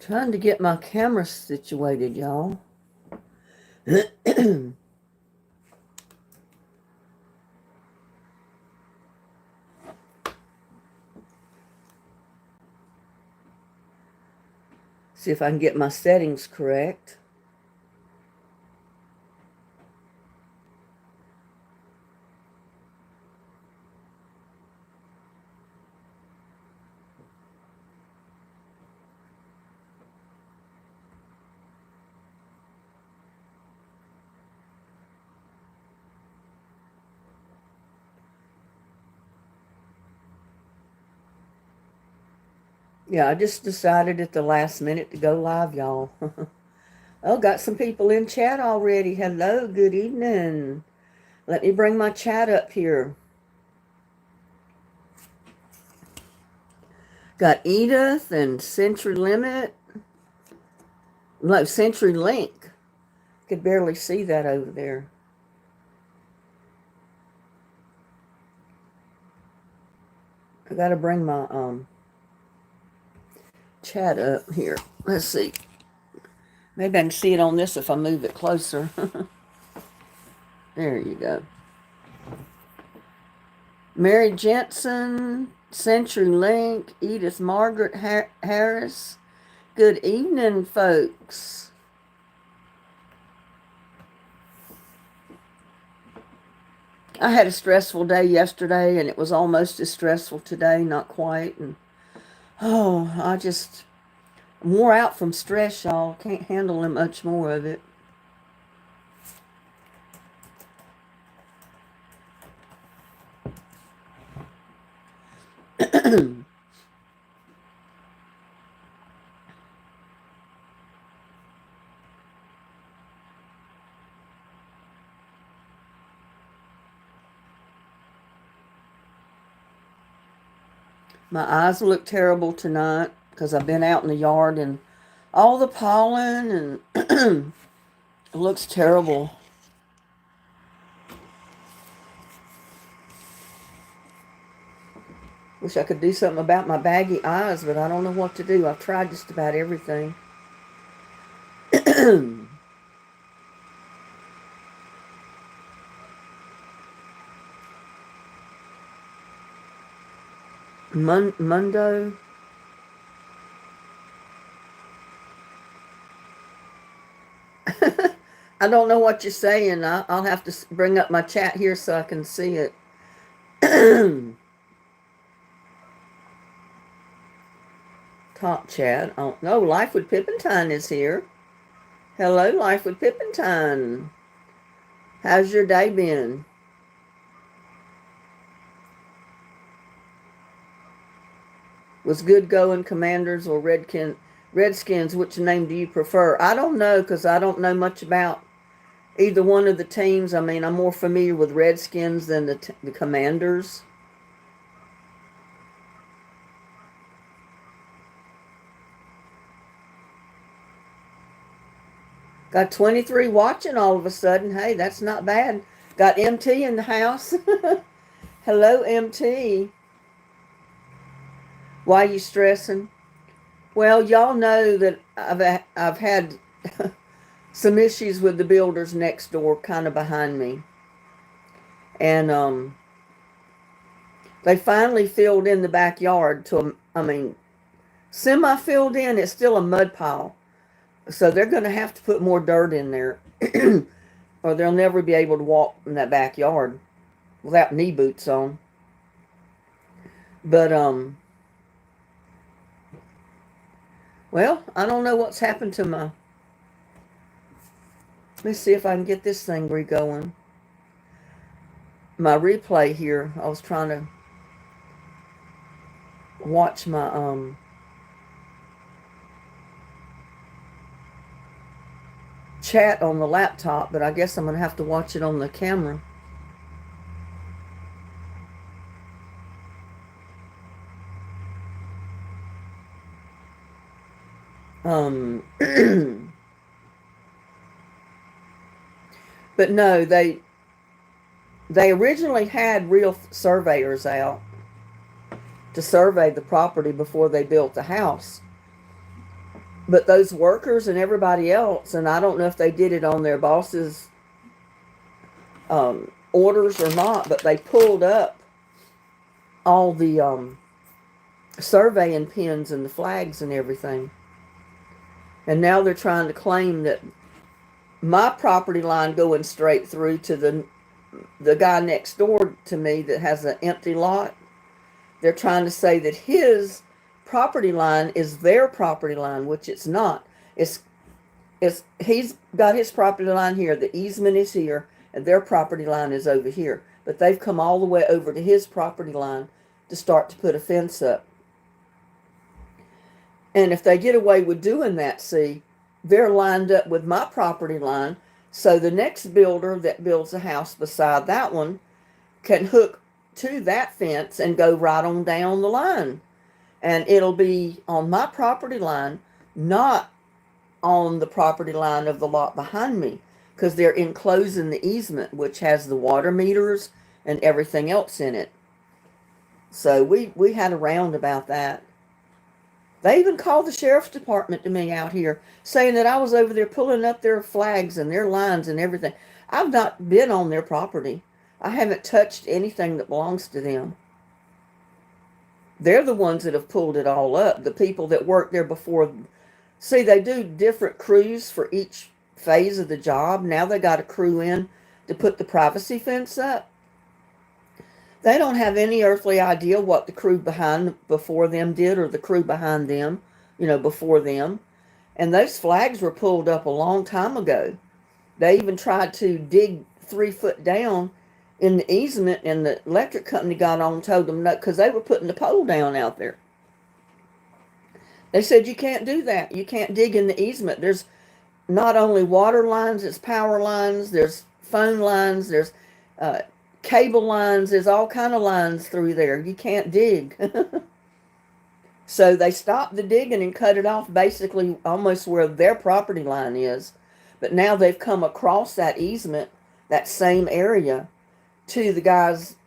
Trying to get my camera situated, y'all. See if I can get my settings correct. Yeah, I just decided at the last minute to go live, y'all. Oh, got some people in chat already. Hello, good evening. Let me bring my chat up here. Got Edith and Century Limit. No, Century Link. Could barely see that over there. I gotta bring my chat up here. Let's see. Maybe I can see it on this if I move it closer. There you go. Mary Jensen, Century Link, Edith Margaret Harris. Good evening, folks. I had a stressful day yesterday, and it was almost as stressful today, not quite. And I just wore out from stress, y'all. Can't handle much more of it. My eyes look terrible tonight because I've been out in the yard and all the pollen, and it looks terrible. Wish I could do something about my baggy eyes, but I don't know what to do. I've tried just about everything. Mundo. I don't know what you're saying. I'll have to bring up my chat here so I can see it. Top chat. Oh, no, Life with Pippintine is here. Hello, Life with Pippintine. How's your day been? Was good going, Commanders or Redskins? Which name do you prefer? I don't know because I don't know much about either one of the teams. I mean, I'm more familiar with Redskins than the Commanders. Got 23 watching all of a sudden. Hey, that's not bad. Got MT in the house. Hello, MT. Why you stressing? Well, y'all know that I've had some issues with the builders next door, kind of behind me, and they finally filled in the backyard semi filled in. It's still a mud pile, so they're going to have to put more dirt in there, or they'll never be able to walk in that backyard without knee boots on. But well, I don't know what's happened to my... Let's see if I can get this thing re-going. My replay here, I was trying to watch my chat on the laptop, but I guess I'm going to have to watch it on the camera. But no, they originally had real surveyors out to survey the property before they built the house. But those workers and everybody else, and I don't know if they did it on their boss's orders or not, but they pulled up all the surveying pins and the flags and everything. And now they're trying to claim that my property line going straight through to the guy next door to me that has an empty lot, they're trying to say that his property line is their property line, which it's not. It's he's got his property line here, the easement is here, and their property line is over here. But they've come all the way over to his property line to start to put a fence up. And if they get away with doing that, see, they're lined up with my property line. So the next builder that builds a house beside that one can hook to that fence and go right on down the line. And it'll be on my property line, not on the property line of the lot behind me, because they're enclosing the easement, which has the water meters and everything else in it. So we had a round about that. They even called the sheriff's department to me out here, saying that I was over there pulling up their flags and their lines and everything. I've not been on their property. I haven't touched anything that belongs to them. They're the ones that have pulled it all up. The people that worked there before. See, they do different crews for each phase of the job. Now they got a crew in to put the privacy fence up. They don't have any earthly idea what the crew before them did, or the crew behind them, before them. And those flags were pulled up a long time ago. They even tried to dig 3 foot down in the easement, and the electric company got on and told them no, because they were putting the pole down out there. They said, you can't do that. You can't dig in the easement. There's not only water lines, it's power lines, there's phone lines, there's cable lines, there's all kind of lines through there. You can't dig. So they stopped the digging and cut it off basically almost where their property line is. But now they've come across that easement, that same area, to the guy's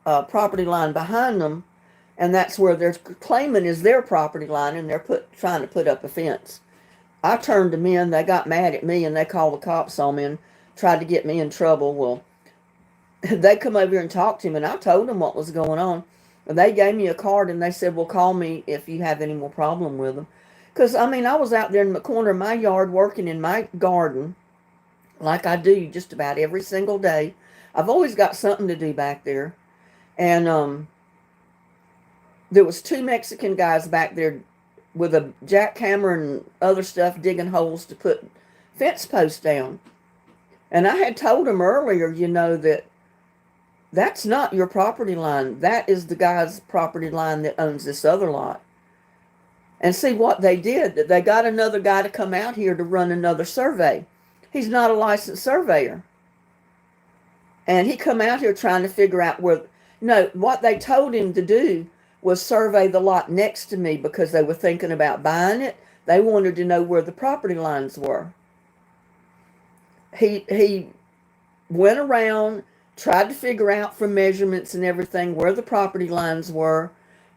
property line behind them. And that's where they're claiming is their property line, and they're trying to put up a fence. I turned them in. They got mad at me, and they called the cops on me and tried to get me in trouble. Well, they come over here and talked to him, and I told them what was going on. And they gave me a card, and they said, well, call me if you have any more problem with them. Because, I was out there in the corner of my yard working in my garden like I do just about every single day. I've always got something to do back there. And there was 2 Mexican guys back there with a jackhammer and other stuff digging holes to put fence posts down. And I had told them earlier, that that's not your property line. That is the guy's property line that owns this other lot. And see what they did. They got another guy to come out here to run another survey. He's not a licensed surveyor. And he come out here trying to figure out what they told him to do was survey the lot next to me, because they were thinking about buying it. They wanted to know where the property lines were. He went around, tried to figure out from measurements and everything where the property lines were.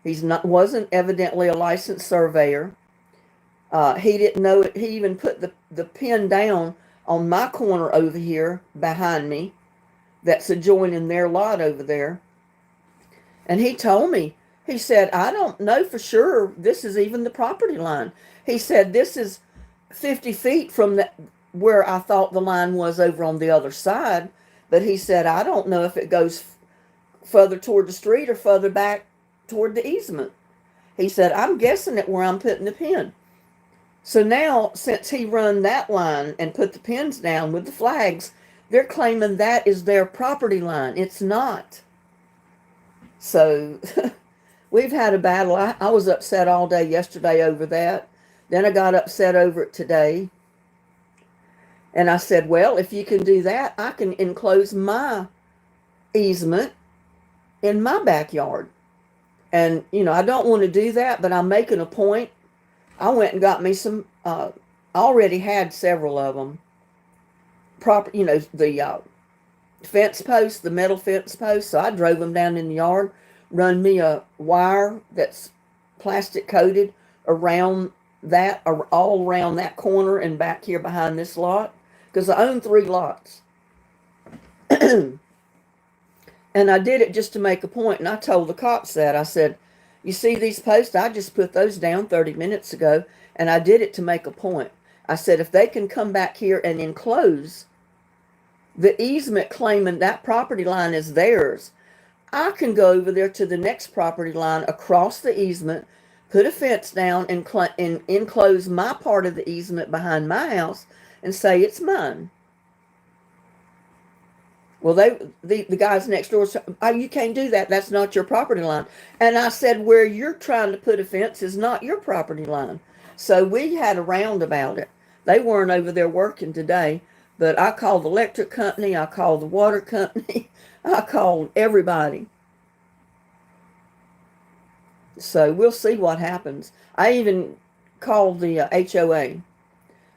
Wasn't evidently a licensed surveyor. He didn't know it. He even put the pin down on my corner over here behind me that's adjoining their lot over there. And he told me, he said, I don't know for sure this is even the property line. He said, this is 50 feet from where I thought the line was over on the other side. But he said, I don't know if it goes further toward the street or further back toward the easement. He said, I'm guessing at where I'm putting the pin. So now, since he run that line and put the pins down with the flags, they're claiming that is their property line. It's not. So we've had a battle. I was upset all day yesterday over that. Then I got upset over it today. And I said, well, if you can do that, I can enclose my easement in my backyard. And, I don't want to do that, but I'm making a point. I went and got me some, already had several of them. The fence posts, the metal fence posts. So I drove them down in the yard, run me a wire that's plastic coated around that are all around that corner and back here behind this lot, because I own 3 lots. And I did it just to make a point, and I told the cops that. I said, you see these posts? I just put those down 30 minutes ago, and I did it to make a point. I said, if they can come back here and enclose the easement claiming that property line is theirs, I can go over there to the next property line across the easement, put a fence down, and enclose my part of the easement behind my house and say it's mine. Well, the guys next door said, oh, you can't do that. That's not your property line. And I said, where you're trying to put a fence is not your property line. So we had a round about it. They weren't over there working today, but I called the electric company. I called the water company. I called everybody. So we'll see what happens. I even called the HOA.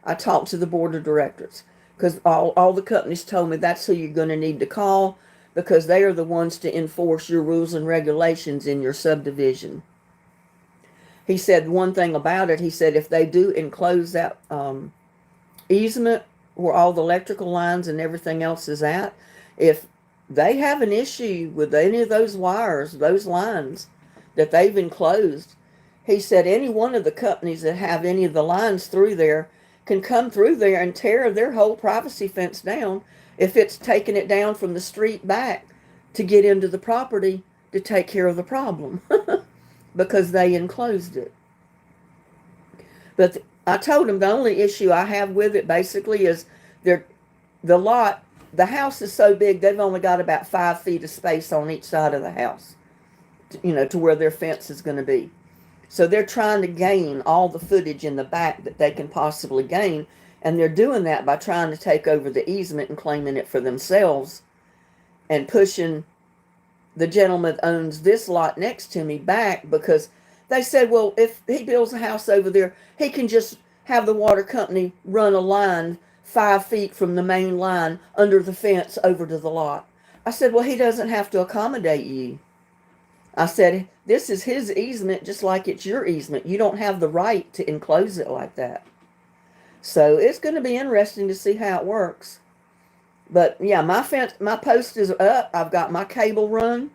I talked to the board of directors, because all the companies told me that's who you're going to need to call, because they are the ones to enforce your rules and regulations in your subdivision. He said one thing about it. He said if they do enclose that easement where all the electrical lines and everything else is at, if they have an issue with any of those wires, those lines that they've enclosed, he said any one of the companies that have any of the lines through there can come through there and tear their whole privacy fence down if it's taking it down from the street back to get into the property to take care of the problem because they enclosed it. But I told him the only issue I have with it basically is the house is so big they've only got about 5 feet of space on each side of the house, to where their fence is going to be. So they're trying to gain all the footage in the back that they can possibly gain, and they're doing that by trying to take over the easement and claiming it for themselves and pushing the gentleman that owns this lot next to me back, because they said, well, if he builds a house over there, he can just have the water company run a line 5 feet from the main line under the fence over to the lot. I said, well, he doesn't have to accommodate you. I said, this is his easement just like it's your easement. You don't have the right to enclose it like that. So it's going to be interesting to see how it works. But yeah, my post is up. I've got my cable run.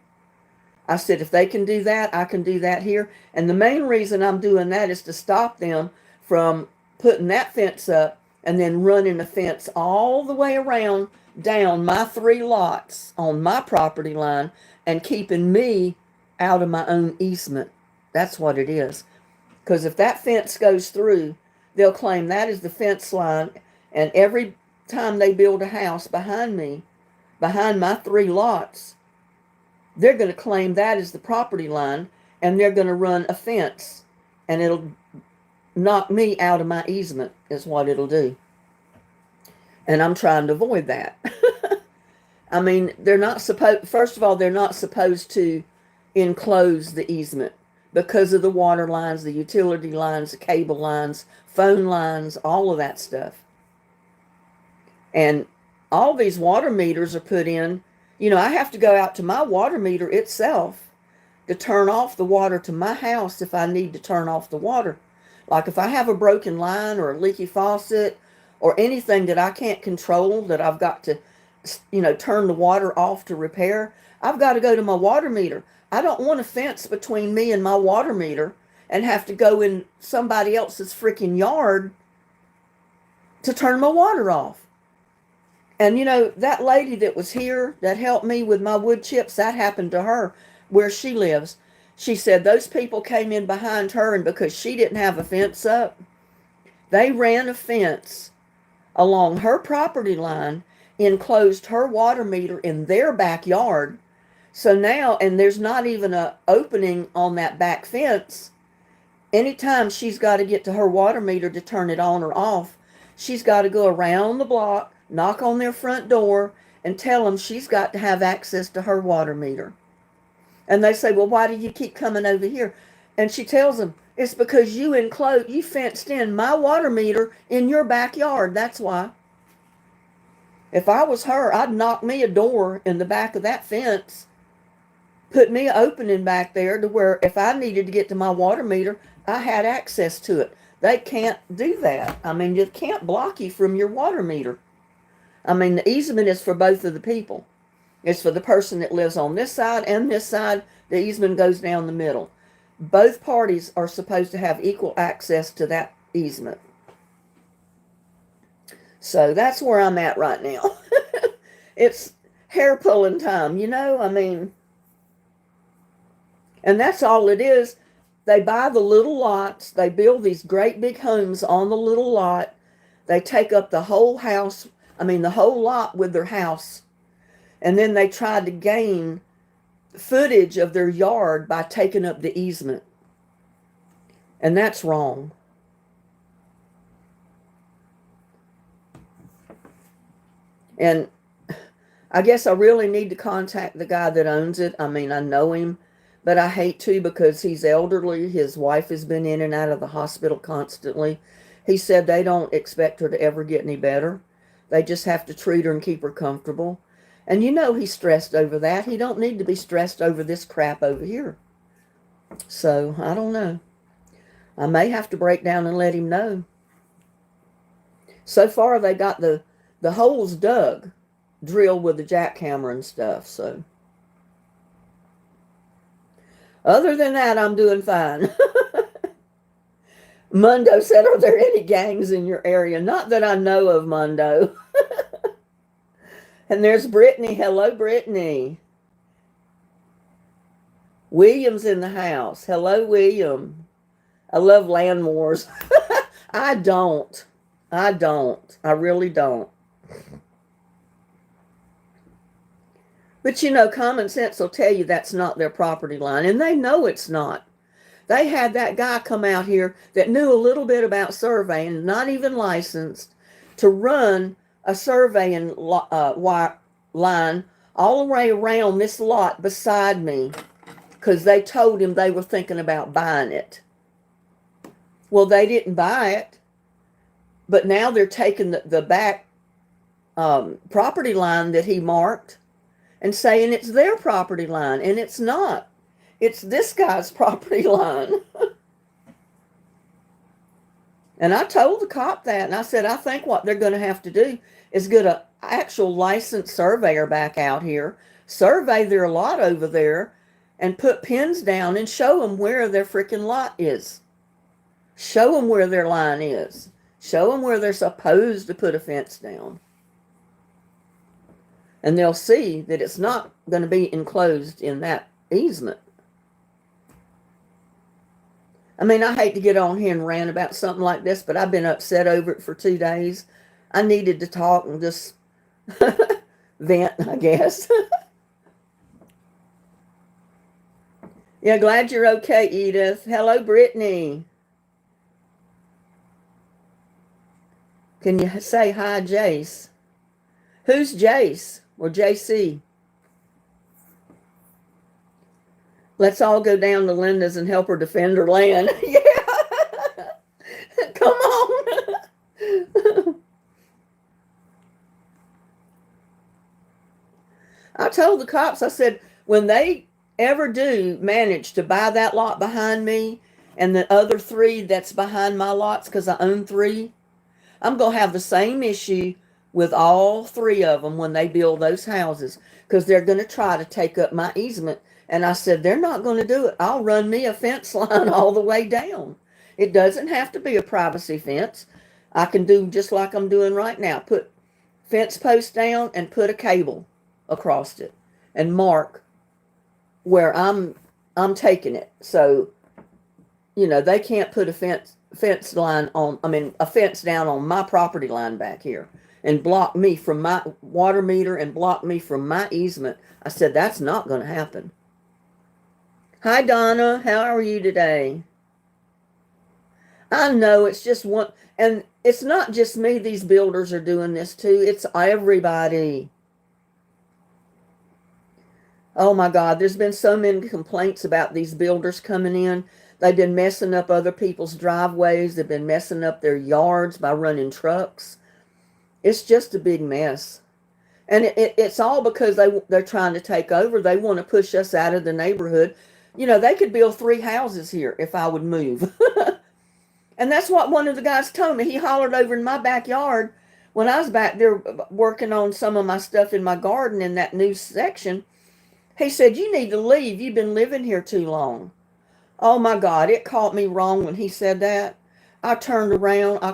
I said, if they can do that, I can do that here. And the main reason I'm doing that is to stop them from putting that fence up and then running the fence all the way around down my 3 lots on my property line and keeping me out of my own easement. That's what it is. Because if that fence goes through, they'll claim that is the fence line, and every time they build a house behind me, behind my 3 lots, they're going to claim that is the property line, and they're going to run a fence, and it'll knock me out of my easement is what it'll do. And I'm trying to avoid that. I mean, first of all, they're not supposed to enclose the easement because of the water lines, the utility lines, the cable lines, phone lines, all of that stuff. And all these water meters are put in. I have to go out to my water meter itself to turn off the water to my house if I need to turn off the water. Like if I have a broken line or a leaky faucet or anything that I can't control, that I've got to, turn the water off to repair, I've got to go to my water meter. I don't want a fence between me and my water meter and have to go in somebody else's freaking yard to turn my water off. And that lady that was here that helped me with my wood chips, that happened to her where she lives. She said those people came in behind her, and because she didn't have a fence up, they ran a fence along her property line, enclosed her water meter in their backyard. So now, and there's not even an opening on that back fence. Anytime she's got to get to her water meter to turn it on or off, she's got to go around the block, knock on their front door, and tell them she's got to have access to her water meter. And they say, well, why do you keep coming over here? And she tells them, it's because you fenced in my water meter in your backyard. That's why. If I was her, I'd knock me a door in the back of that fence, put me an opening back there to where if I needed to get to my water meter, I had access to it. They can't do that. I mean, it can't block you from your water meter. I mean, the easement is for both of the people. It's for the person that lives on this side and this side. The easement goes down the middle. Both parties are supposed to have equal access to that easement. So that's where I'm at right now. It's hair pulling time, you know? I mean, and that's all it is. They buy the little lots. They build these great big homes on the little lot. They take up the whole house, the whole lot with their house. And then they try to gain footage of their yard by taking up the easement. And that's wrong. And I guess I really need to contact the guy that owns it. I mean, I know him, but I hate to because he's elderly. His wife has been in and out of the hospital constantly. He said they don't expect her to ever get any better. They just have to treat her and keep her comfortable. And you know he's stressed over that. He don't need to be stressed over this crap over here. So, I don't know. I may have to break down and let him know. So far, they got the holes dug, drilled with the jackhammer and stuff, so. Other than that, I'm doing fine. Mundo said, are there any gangs in your area? Not that I know of, Mundo. And there's Brittany. Hello, Brittany. William's in the house. Hello, William. I love land wars. I don't. I really don't. But you know, common sense will tell you that's not their property line. And they know it's not. They had that guy come out here that knew a little bit about surveying, not even licensed, to run a surveying line all the way around this lot beside me because they told him they were thinking about buying it. Well, they didn't buy it, but now they're taking the back property line that he marked and saying it's their property line, and it's not. It's this guy's property line. And I told the cop that, and I said, I think what they're going to have to do is get an actual licensed surveyor back out here, survey their lot over there, and put pins down and show them where their freaking lot is. Show them where their line is. Show them where they're supposed to put a fence down. And they'll see that it's not going to be enclosed in that easement. I mean, I hate to get on here and rant about something like this, but I've been upset over it for 2 days. I needed to talk and just vent, I guess. Yeah, glad you're okay, Edith. Hello, Brittany. Can you say hi, Jace? Who's Jace or JC? Let's all go down to Linda's and help her defend her land. Yeah. Come on. I told the cops, I said, when they ever do manage to buy that lot behind me and the other 3 that's behind my lots, because I own 3, I'm going to have the same issue with all 3 of them when they build those houses, because they're going to try to take up my easement. And I said, they're not going to do it. I'll run me a fence line all the way down. It doesn't have to be a privacy fence. I can do just like I'm doing right now. Put fence posts down and put a cable across it and mark where I'm taking it. So, you know, they can't put a fence line on, a fence down on my property line back here and block me from my water meter and block me from my easement. I said, that's not going to happen. Hi, Donna. How are you today? I know it's just one, and it's not just me. These builders are doing this too. It's everybody. Oh my God, there's been so many complaints about these builders coming in. They've been messing up other people's driveways. They've been messing up their yards by running trucks. It's just a big mess. And it's all because they're trying to take over. They want to push us out of the neighborhood. You know, they could build 3 houses here if I would move. And that's what one of the guys told me. He hollered over in my backyard when I was back there working on some of my stuff in my garden in that new section. He said, "You need to leave. You've been living here too long." Oh my God, it caught me wrong when he said that. I turned around, I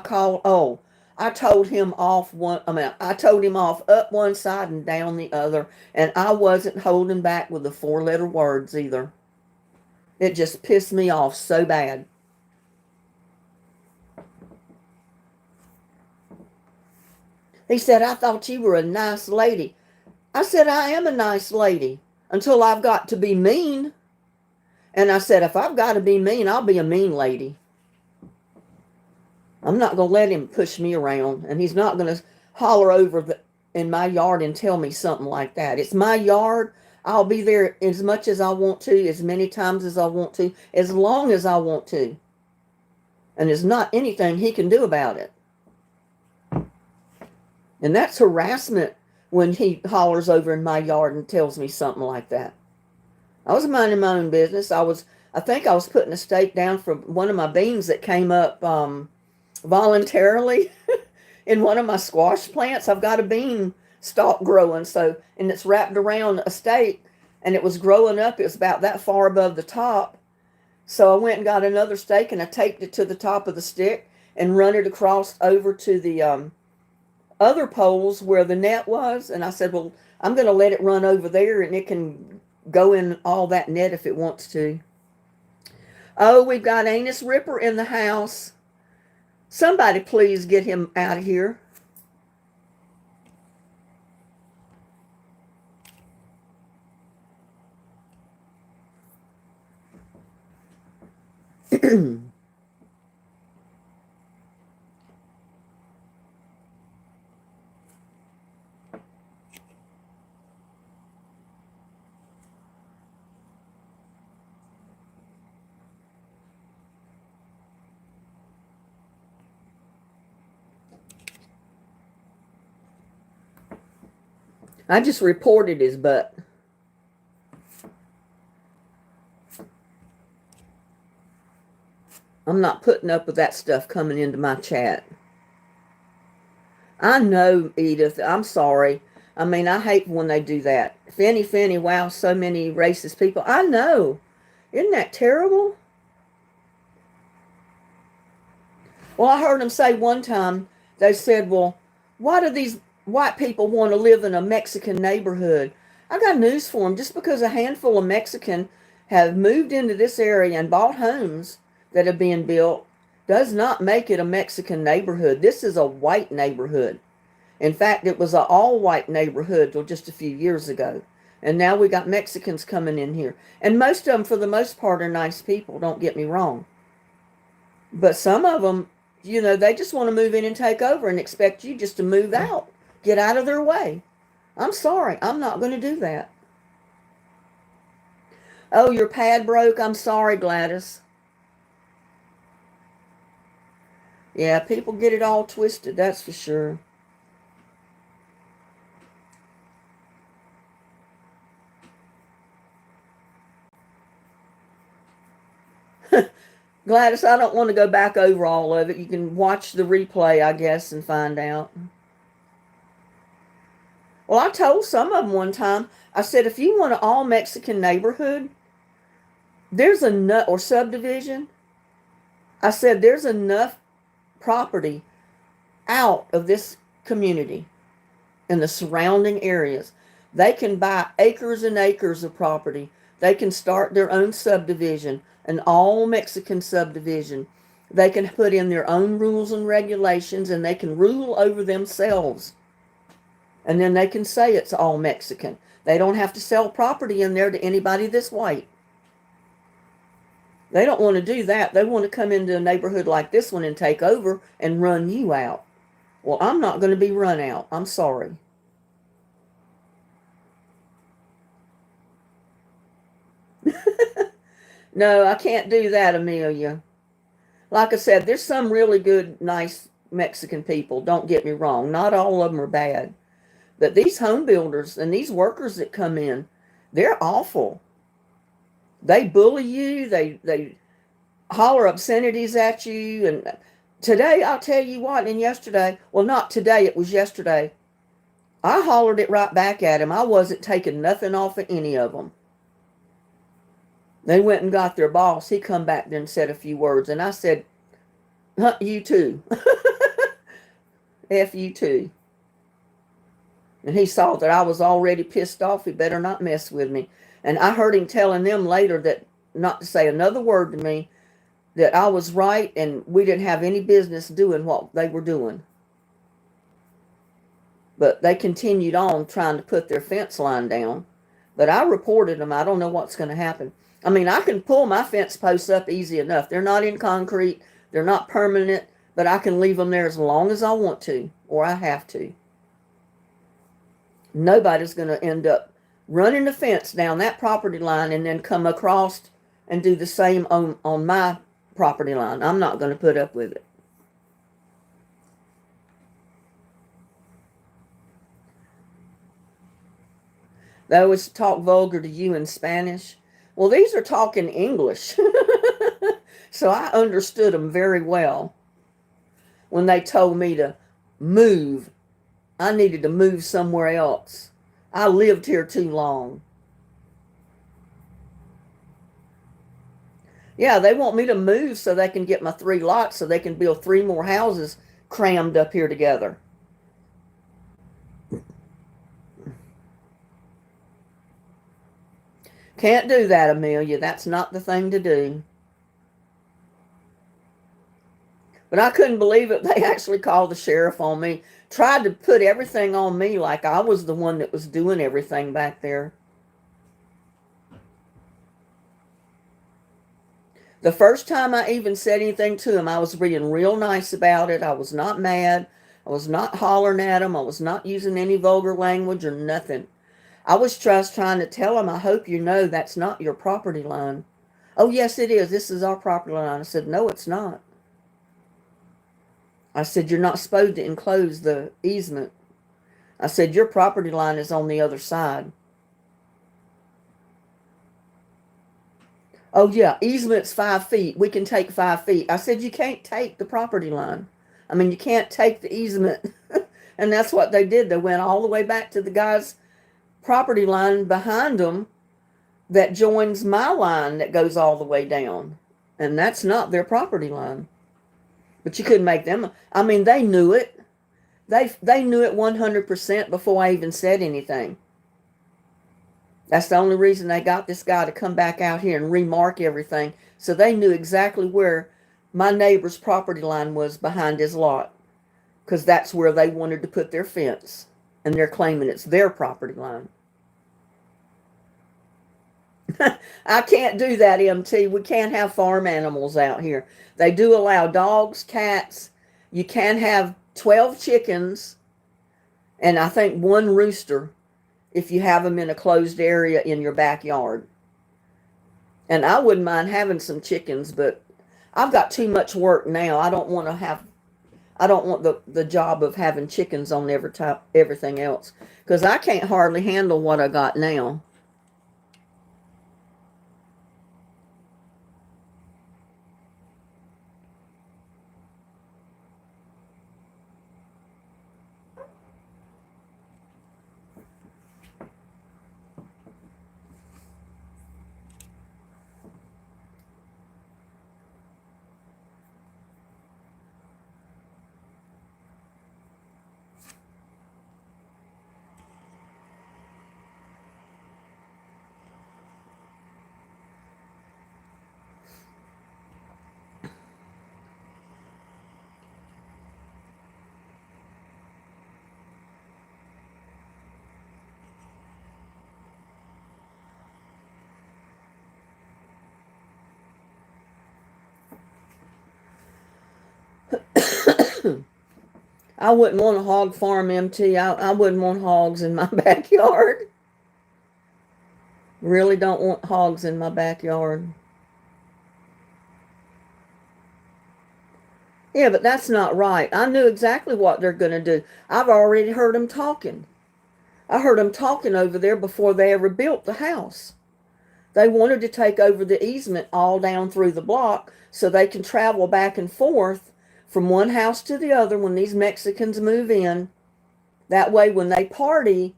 told him off I told him off up one side and down the other, and I wasn't holding back with the 4-letter words either. It just pissed me off so bad. He said, "I thought you were a nice lady." I said, "I am a nice lady until I've got to be mean." And I said, if I've got to be mean, I'll be a mean lady. I'm not going to let him push me around, and he's not going to holler over in my yard and tell me something like that. It's my yard. I'll be there as much as I want to, as many times as I want to, as long as I want to. And there's not anything he can do about it. And that's harassment when he hollers over in my yard and tells me something like that. I was minding my own business. I think I was putting a stake down for one of my beans that came up voluntarily in one of my squash plants. I've got a bean stalk growing, and it's wrapped around a stake, and it was growing up. It was about that far above the top. So I went and got another stake, and I taped it to the top of the stick and run it across over to the other poles where the net was. And I said, well, I'm going to let it run over there, and it can go in all that net if it wants to. Oh, we've got Anus Ripper in the house. Somebody please get him out of here. I just reported his butt. I'm not putting up with that stuff coming into my chat. I know, Edith. I'm sorry. I mean, I hate when they do that. Finny, wow, so many racist people. I know. Isn't that terrible? Well, I heard them say one time, they said, well, why do these white people want to live in a Mexican neighborhood? I got news for them. Just because a handful of Mexicans have moved into this area and bought homes that are being built does not make it a Mexican neighborhood. This is a white neighborhood. In fact, it was an all-white neighborhood till just a few years ago. And now we got Mexicans coming in here. And most of them, for the most part, are nice people, don't get me wrong. But some of them, they just want to move in and take over and expect you just to move out. Get out of their way. I'm sorry. I'm not going to do that. Oh, your pad broke? I'm sorry, Gladys. Yeah, people get it all twisted, that's for sure. Gladys, I don't want to go back over all of it. You can watch the replay, I guess, and find out. Well, I told some of them one time, I said, if you want an all-Mexican neighborhood, there's enough, or subdivision, I said, there's enough property out of this community in the surrounding areas. They can buy acres and acres of property. They can start their own subdivision, an all-Mexican subdivision. They can put in their own rules and regulations, and they can rule over themselves. And then they can say it's all Mexican. They don't have to sell property in there to anybody that's white. They don't want to do that. They want to come into a neighborhood like this one and take over and run you out. Well, I'm not going to be run out. I'm sorry. No, I can't do that, Amelia. Like I said, there's some really good, nice Mexican people. Don't get me wrong. Not all of them are bad. But these home builders and these workers that come in, they're awful. They bully you. holler obscenities at you. And today, I'll tell you what, and yesterday, well, not today, it was yesterday, I hollered it right back at him. I wasn't taking nothing off of any of them. They went and got their boss. He come back there and said a few words, and I said, huh, you too. F you too. And he saw that I was already pissed off. He better not mess with me. And I heard him telling them later that not to say another word to me, that I was right and we didn't have any business doing what they were doing. But they continued on trying to put their fence line down. But I reported them. I don't know what's going to happen. I mean, I can pull my fence posts up easy enough. They're not in concrete. They're not permanent. But I can leave them there as long as I want to, or I have to. Nobody's going to end up running the fence down that property line and then come across and do the same on my property line. I'm not going to put up with it. They always talk vulgar to you in Spanish. Well, these are talking English. So I understood them very well. When they told me to move, I needed to move somewhere else. I lived here too long. Yeah, they want me to move so they can get my 3 lots so they can build 3 more houses crammed up here together. Can't do that, Amelia. That's not the thing to do. But I couldn't believe it. They actually called the sheriff on me. Tried to put everything on me like I was the one that was doing everything back there. The first time I even said anything to him, I was being real nice about it. I was not mad. I was not hollering at him. I was not using any vulgar language or nothing. I was just trying to tell him, I hope you know that's not your property line. Oh, yes, it is. This is our property line. I said, no, it's not. I said, you're not supposed to enclose the easement. I said, your property line is on the other side. Oh, yeah, easement's 5 feet. We can take 5 feet. I said, you can't take the property line. I mean, you can't take the easement. And that's what they did. They went all the way back to the guy's property line behind them that joins my line that goes all the way down. And that's not their property line. But you couldn't make them. I mean, they knew it. They knew it 100% before I even said anything. That's the only reason they got this guy to come back out here and remark everything. So they knew exactly where my neighbor's property line was behind his lot. Because that's where they wanted to put their fence. And they're claiming it's their property line. I can't do that, MT. We can't have farm animals out here. They do allow dogs, cats. You can have 12 chickens and I think 1 rooster if you have them in a closed area in your backyard. And I wouldn't mind having some chickens, but I've got too much work now. I don't want the job of having chickens on everything else, because I can't hardly handle what I got now. I wouldn't want a hog farm, MT. I wouldn't want hogs in my backyard. Really don't want hogs in my backyard. Yeah, but that's not right. I knew exactly what they're going to do. I've already heard them talking. I heard them talking over there before they ever built the house. They wanted to take over the easement all down through the block so they can travel back and forth from one house to the other when these Mexicans move in. That way, when they party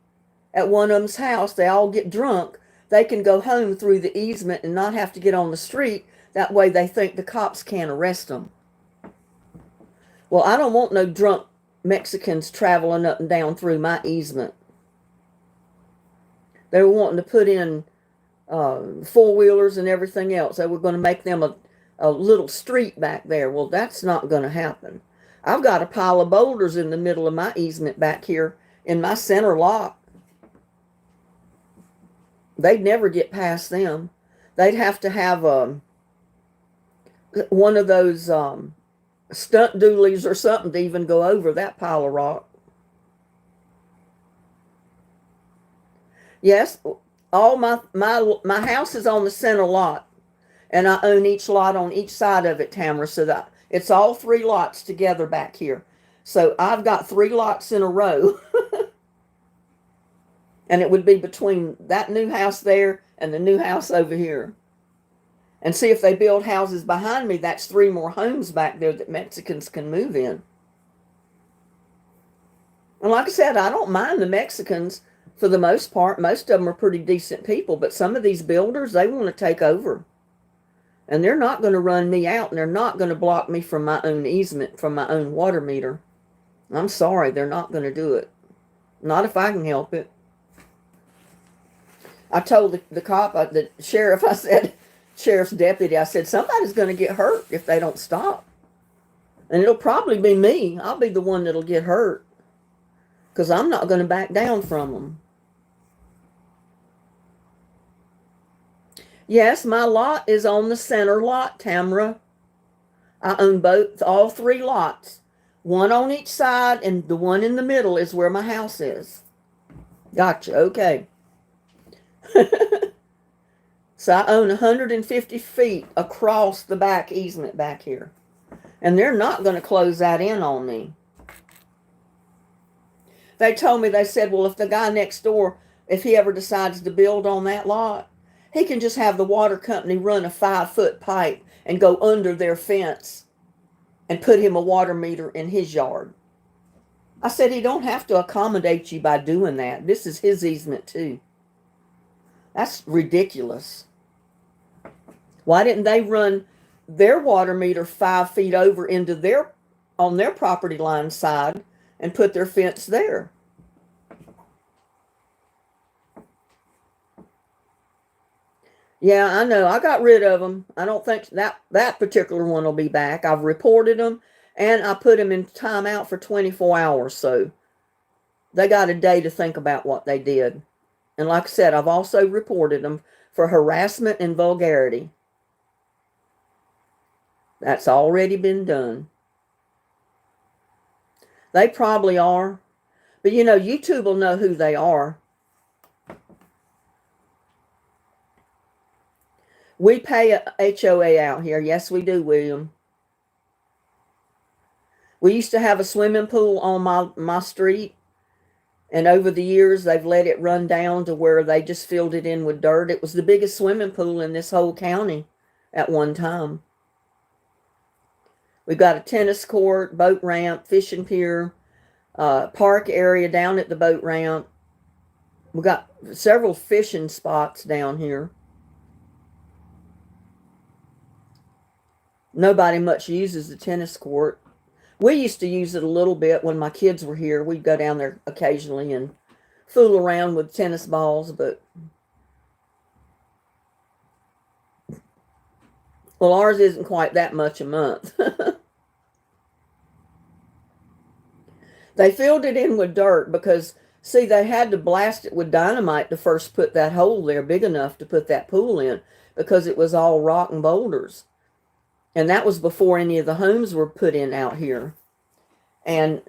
at one of them's house, they all get drunk, they can go home through the easement and not have to get on the street. That way they think the cops can't arrest them. Well, I don't want no drunk Mexicans traveling up and down through my easement. They were wanting to put in four-wheelers and everything else. They were going to make them a little street back there. Well, that's not going to happen. I've got a pile of boulders in the middle of my easement back here in my center lot. They'd never get past them. They'd have to have one of those stunt doolies or something to even go over that pile of rock. Yes, all my house is on the center lot, and I own each lot on each side of it, Tamara, so that it's all three lots together back here. So I've got three lots in a row. And it would be between that new house there and the new house over here. And see, if they build houses behind me, that's three more homes back there that Mexicans can move in. And like I said, I don't mind the Mexicans for the most part. Most of them are pretty decent people, but some of these builders, they want to take over. And they're not going to run me out, and they're not going to block me from my own easement, from my own water meter. I'm sorry, they're not going to do it. Not if I can help it. I told the cop, the sheriff, I said, sheriff's deputy, I said, somebody's going to get hurt if they don't stop. And it'll probably be me. I'll be the one that'll get hurt. Because I'm not going to back down from them. Yes, my lot is on the center lot, Tamara. I own all three lots. One on each side, and the one in the middle is where my house is. Gotcha, okay. So I own 150 feet across the back easement back here. And they're not going to close that in on me. They told me, they said, well, if the guy next door, if he ever decides to build on that lot, he can just have the water company run a 5-foot pipe and go under their fence and put him a water meter in his yard. I said, he don't have to accommodate you by doing that. This is his easement too. That's ridiculous. Why didn't they run their water meter 5 feet over into on their property line side and put their fence there? Yeah, I know. I got rid of them. I don't think that particular one will be back. I've reported them, and I put them in timeout for 24 hours. So they got a day to think about what they did. And like I said, I've also reported them for harassment and vulgarity. That's already been done. They probably are. But you know, YouTube will know who they are. We pay a HOA out here. Yes, we do, William. We used to have a swimming pool on my street. And over the years, they've let it run down to where they just filled it in with dirt. It was the biggest swimming pool in this whole county at one time. We've got a tennis court, boat ramp, fishing pier, park area down at the boat ramp. We've got several fishing spots down here. Nobody much uses the tennis court. We used to use it a little bit when my kids were here. We'd go down there occasionally and fool around with tennis balls, but well, ours isn't quite that much a month. They filled it in with dirt because, see, they had to blast it with dynamite to first put that hole there big enough to put that pool in, because it was all rock and boulders. And that was before any of the homes were put in out here. And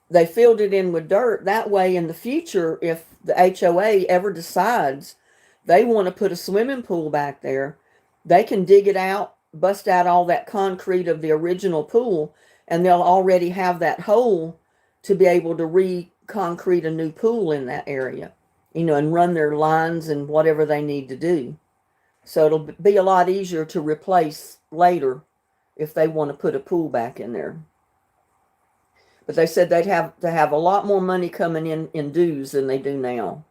they filled it in with dirt. That way, in the future, if the HOA ever decides they want to put a swimming pool back there, they can dig it out, bust out all that concrete of the original pool, and they'll already have that hole to be able to re-concrete a new pool in that area, you know, and run their lines and whatever they need to do. So it'll be a lot easier to replace later if they want to put a pool back in there. But they said they'd have to have a lot more money coming in dues than they do now.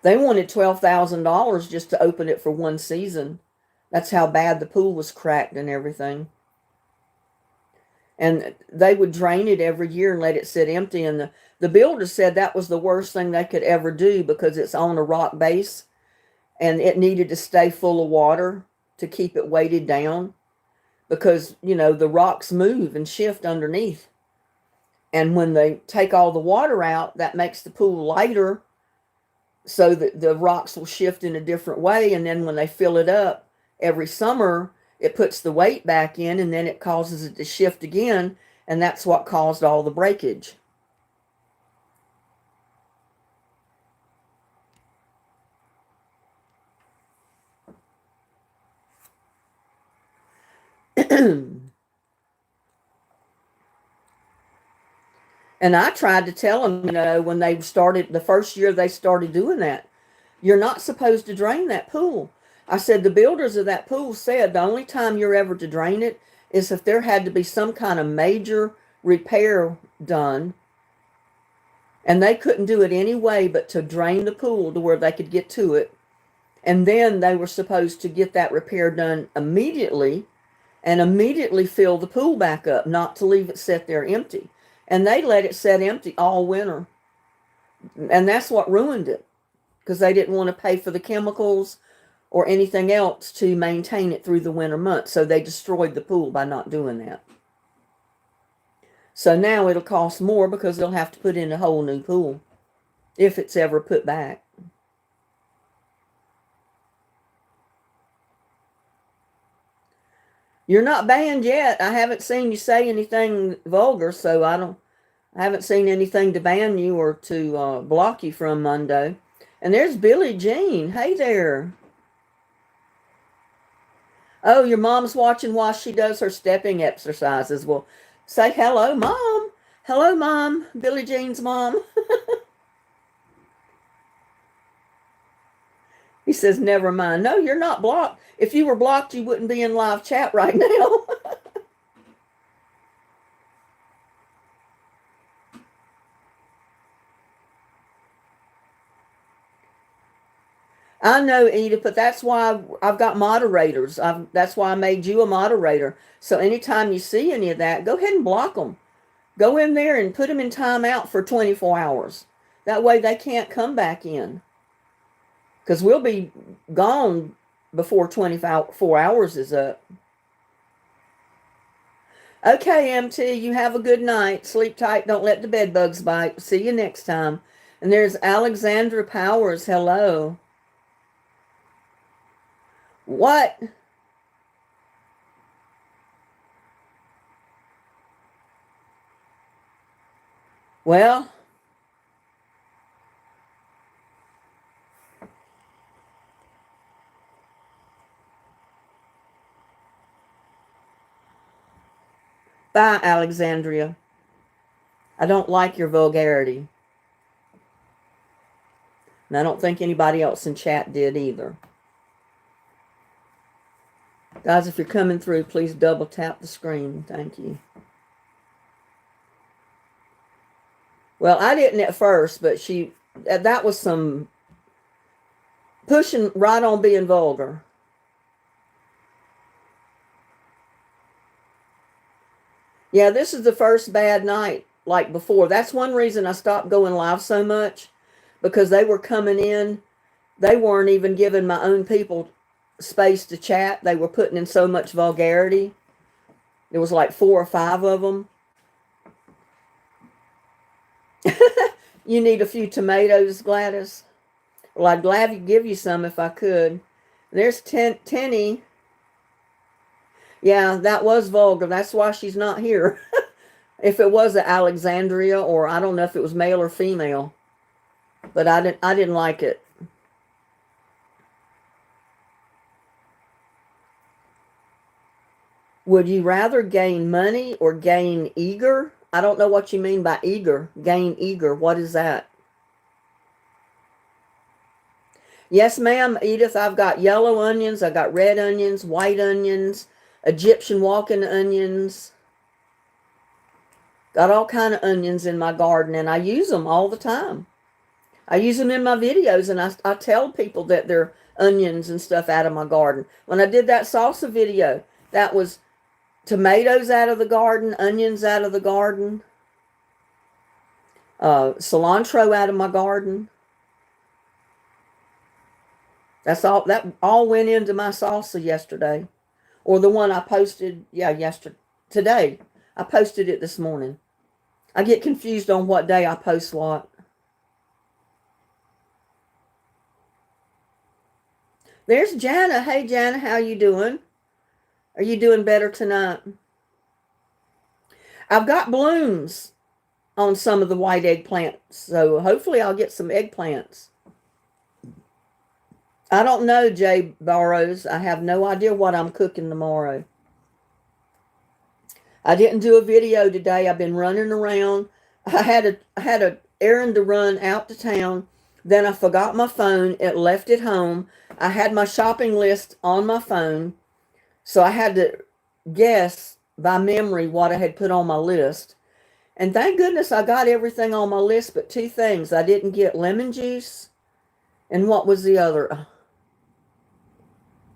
They wanted $12,000 just to open it for one season. That's how bad the pool was cracked and everything. And they would drain it every year and let it sit empty. And the builder said that was the worst thing they could ever do because it's on a rock base and it needed to stay full of water to keep it weighted down because, you know, the rocks move and shift underneath. And when they take all the water out, that makes the pool lighter so that the rocks will shift in a different way. And then when they fill it up every summer, it puts the weight back in and then it causes it to shift again. And that's what caused all the breakage. And I tried to tell them, you know, when they started, the first year they started doing that, you're not supposed to drain that pool. I said, the builders of that pool said the only time you're ever to drain it is if there had to be some kind of major repair done. And they couldn't do it any way but to drain the pool to where they could get to it. And then they were supposed to get that repair done immediately and immediately fill the pool back up, not to leave it sit there empty. And they let it sit empty all winter. And that's what ruined it, because they didn't want to pay for the chemicals or anything else to maintain it through the winter months. So they destroyed the pool by not doing that. So now it'll cost more because they'll have to put in a whole new pool if it's ever put back. You're not banned yet. I haven't seen you say anything vulgar, so I haven't seen anything to ban you or to block you from Monday. And there's Billie Jean. Hey there. Oh, your mom's watching while she does her stepping exercises. Well, say hello, Mom. Hello, Mom. Billie Jean's mom. He says, never mind. No, you're not blocked. If you were blocked, you wouldn't be in live chat right now. I know, Edith, but that's why I've got moderators. That's why I made you a moderator. So anytime you see any of that, go ahead and block them. Go in there and put them in timeout for 24 hours. That way they can't come back in. Because we'll be gone before 24 hours is up. Okay, MT, you have a good night. Sleep tight. Don't let the bed bugs bite. See you next time. And there's Alexandra Powers. Hello. What? Well, bye, Alexandria. I don't like your vulgarity. And I don't think anybody else in chat did either. Guys, if you're coming through, please double tap the screen. Thank you. Well, I didn't at first, but that was some pushing right on being vulgar. Yeah, this is the first bad night like before. That's one reason I stopped going live so much, because they were coming in. They weren't even giving my own people space to chat. They were putting in so much vulgarity. There was like 4 or 5 of them. You need a few tomatoes, Gladys. Well, I'd gladly give you some if I could. There's Tenny. Yeah, that was vulgar. That's why she's not here. If it was an Alexandria, or I don't know if it was male or female, but I didn't like it. Would you rather gain money or gain eager? I don't know what you mean by eager. Gain eager. What is that? Yes, ma'am, Edith. I've got yellow onions. I got red onions, white onions, Egyptian walking onions. Got all kind of onions in my garden, and I use them all the time. I use them in my videos, and I tell people that they're onions and stuff out of my garden. When I did that salsa video, that was tomatoes out of the garden, onions out of the garden, cilantro out of my garden. That all went into my salsa yesterday, or the one I posted. Yeah, today. I posted it this morning. I get confused on what day I post what. There's Jana. Hey, Jana, how you doing? Are you doing better tonight? I've got blooms on some of the white eggplants, so hopefully I'll get some eggplants. I don't know, Jay Barrows. I have no idea what I'm cooking tomorrow. I didn't do a video today. I've been running around. I had a errand to run out to town. Then I forgot my phone. It left it home. I had my shopping list on my phone, so I had to guess by memory what I had put on my list. And thank goodness I got everything on my list but two things. I didn't get lemon juice, and what was the other?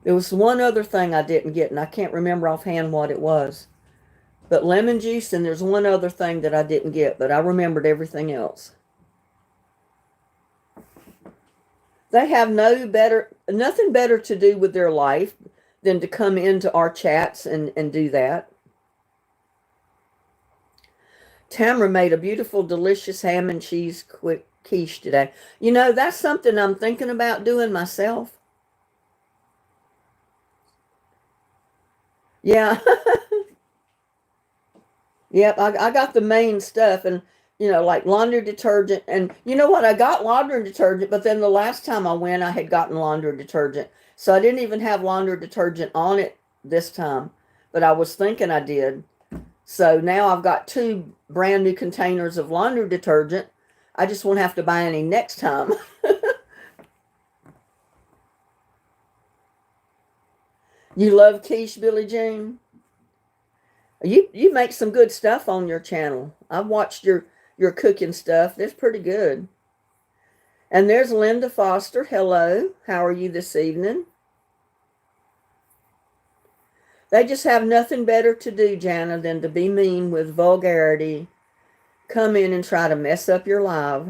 There was one other thing I didn't get, and I can't remember offhand what it was. But lemon juice, and there's one other thing that I didn't get, but I remembered everything else. They have nothing better to do with their life than to come into our chats and do that. Tamara made a beautiful, delicious ham and cheese quiche today. You know, that's something I'm thinking about doing myself. Yeah. Yep, I got the main stuff, and like laundry detergent. And you know what? I got laundry detergent, but then the last time I went, I had gotten laundry detergent. So I didn't even have laundry detergent on it this time, but I was thinking I did. So now I've got two brand new containers of laundry detergent. I just won't have to buy any next time. You love quiche, Billie Jean? You make some good stuff on your channel. I've watched your cooking stuff. It's pretty good. And there's Linda Foster. Hello. How are you this evening? They just have nothing better to do, Jana, than to be mean with vulgarity. Come in and try to mess up your life.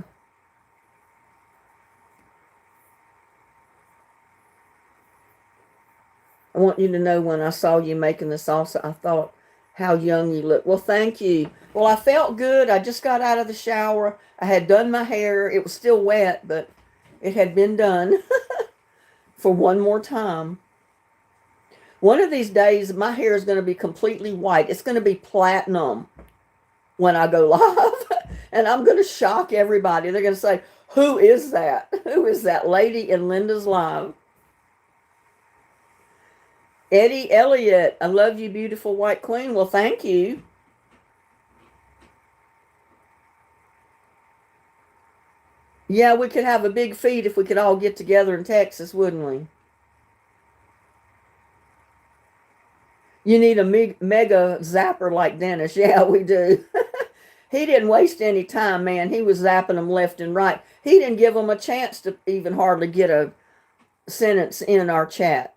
I want you to know when I saw you making the salsa, I thought how young you look. Well, thank you. Well, I felt good. I just got out of the shower. I had done my hair. It was still wet, but it had been done for one more time. One of these days, my hair is going to be completely white. It's going to be platinum when I go live. And I'm going to shock everybody. They're going to say, who is that? Who is that lady in Linda's live? Eddie Elliott, I love you, beautiful white queen. Well, thank you. Yeah, we could have a big feed if we could all get together in Texas, wouldn't we? You need a mega zapper like Dennis. Yeah, we do. He didn't waste any time, man. He was zapping them left and right. He didn't give them a chance to even hardly get a sentence in our chat.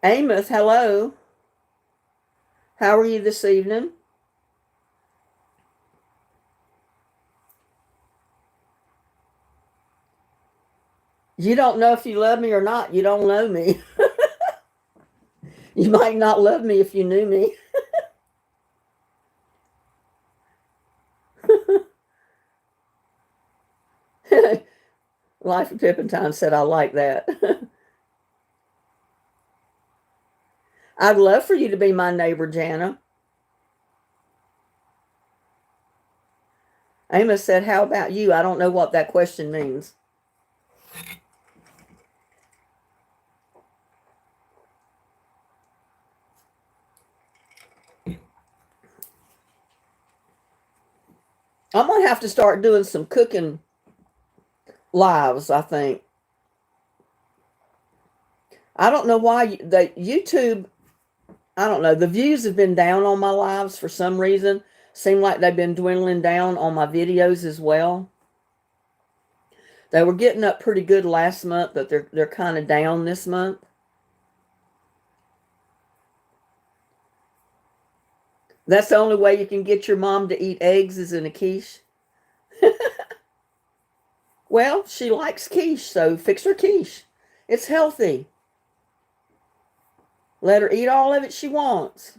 Amos, hello. How are you this evening? You don't know if you love me or not. You don't know me. You might not love me if you knew me. Life of Pippintine said, I like that. I'd love for you to be my neighbor, Jana. Amos said, how about you? I don't know what that question means. I'm going to have to start doing some cooking lives, I think. I don't know why YouTube, I don't know, the views have been down on my lives for some reason. Seem like they've been dwindling down on my videos as well. They were getting up pretty good last month, but they're kind of down this month. That's the only way you can get your mom to eat eggs is in a quiche. Well, she likes quiche, so fix her quiche. It's healthy. Let her eat all of it she wants.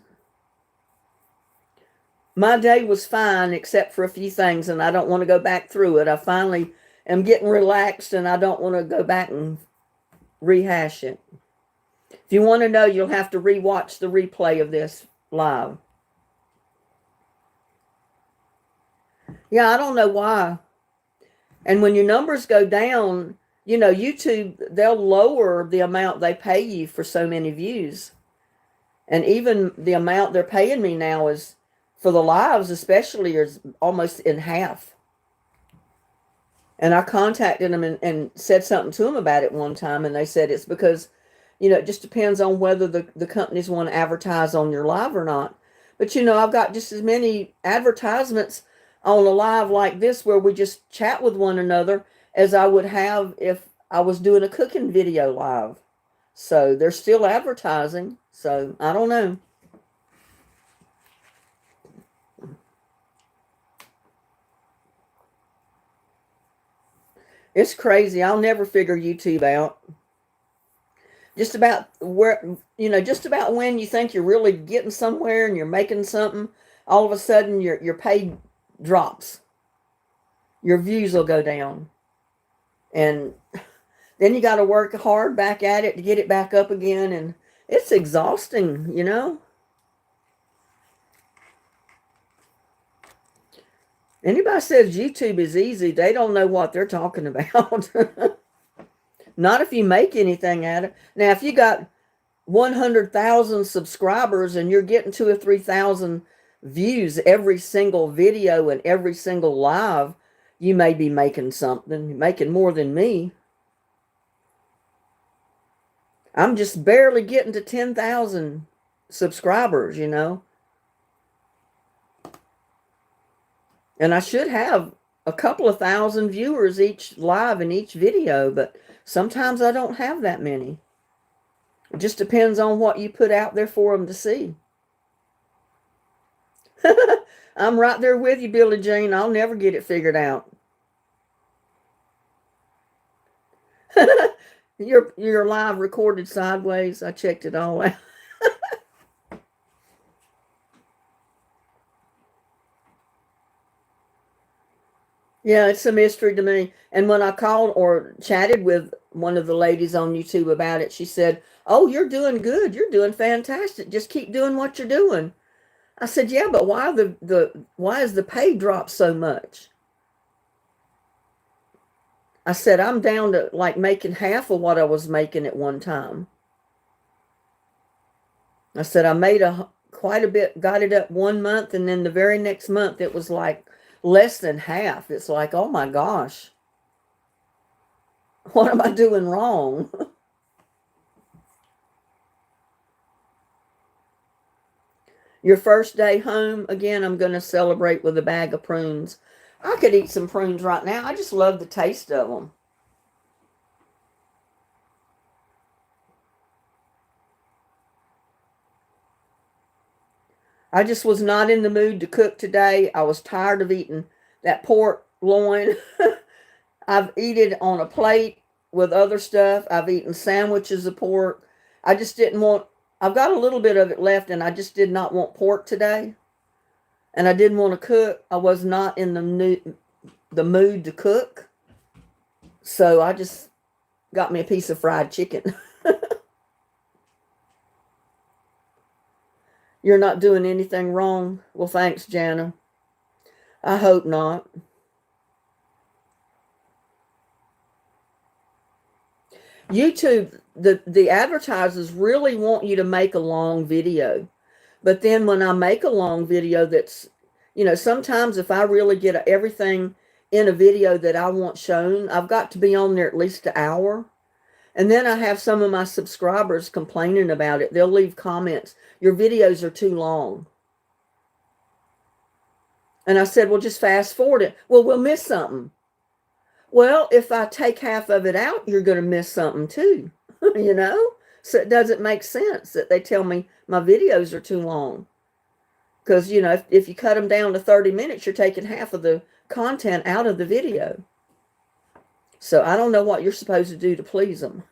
My day was fine except for a few things, and I don't want to go back through it. I finally am getting relaxed, and I don't want to go back and rehash it. If you want to know, you'll have to rewatch the replay of this live. Yeah, I don't know why. And when your numbers go down, you know, YouTube, they'll lower the amount they pay you for so many views. And even the amount they're paying me now is, for the lives especially, is almost in half. And I contacted them and said something to them about it one time, and they said it's because, you know, it just depends on whether the companies want to advertise on your live or not. But, you know, I've got just as many advertisements on a live like this where we just chat with one another as I would have if I was doing a cooking video live. So they're still advertising. So I don't know. It's crazy. I'll never figure YouTube out. Just about where, you know, just about when you think you're really getting somewhere and you're making something, all of a sudden your pay drops. Your views will go down. And then you got to work hard back at it to get it back up again. And it's exhausting, you know. Anybody says YouTube is easy, they don't know what they're talking about. Not if you make anything at it. Now, if you got 100,000 subscribers and you're getting 2,000 or 3,000 views every single video and every single live, you may be making something, making more than me. I'm just barely getting to 10,000 subscribers, you know. And I should have a couple of thousand viewers each live in each video, but sometimes I don't have that many. It just depends on what you put out there for them to see. I'm right there with you, Billie Jean. I'll never get it figured out. Your live recorded sideways. I checked it all out. Yeah, it's a mystery to me. And when I called or chatted with one of the ladies on YouTube about it, she said, "Oh, you're doing good. You're doing fantastic. Just keep doing what you're doing." I said, "Yeah, but why is the pay drop so much?" I said, "I'm down to like making half of what I was making at one time." I said, "I made quite a bit, got it up one month, and then the very next month it was like less than half." It's like, oh my gosh, what am I doing wrong? Your first day home, again, I'm going to celebrate with a bag of prunes. I could eat some prunes right now. I just love the taste of them. I just was not in the mood to cook today. I was tired of eating that pork loin. I've eaten it on a plate with other stuff. I've eaten sandwiches of pork. I just didn't want, I've got a little bit of it left, and I just did not want pork today. And I didn't want to cook. I was not in the mood to cook. So I just got me a piece of fried chicken. You're not doing anything wrong? Well, thanks, Jana. I hope not. YouTube, the advertisers really want you to make a long video. But then when I make a long video that's, you know, sometimes if I really get everything in a video that I want shown, I've got to be on there at least an hour. And then I have some of my subscribers complaining about it. They'll leave comments, your videos are too long. And I said, well, just fast forward it. Well, we'll miss something. Well, if I take half of it out, you're going to miss something too, you know? So it doesn't make sense that they tell me my videos are too long. Because, you know, if you cut them down to 30 minutes, you're taking half of the content out of the video. So I don't know what you're supposed to do to please them.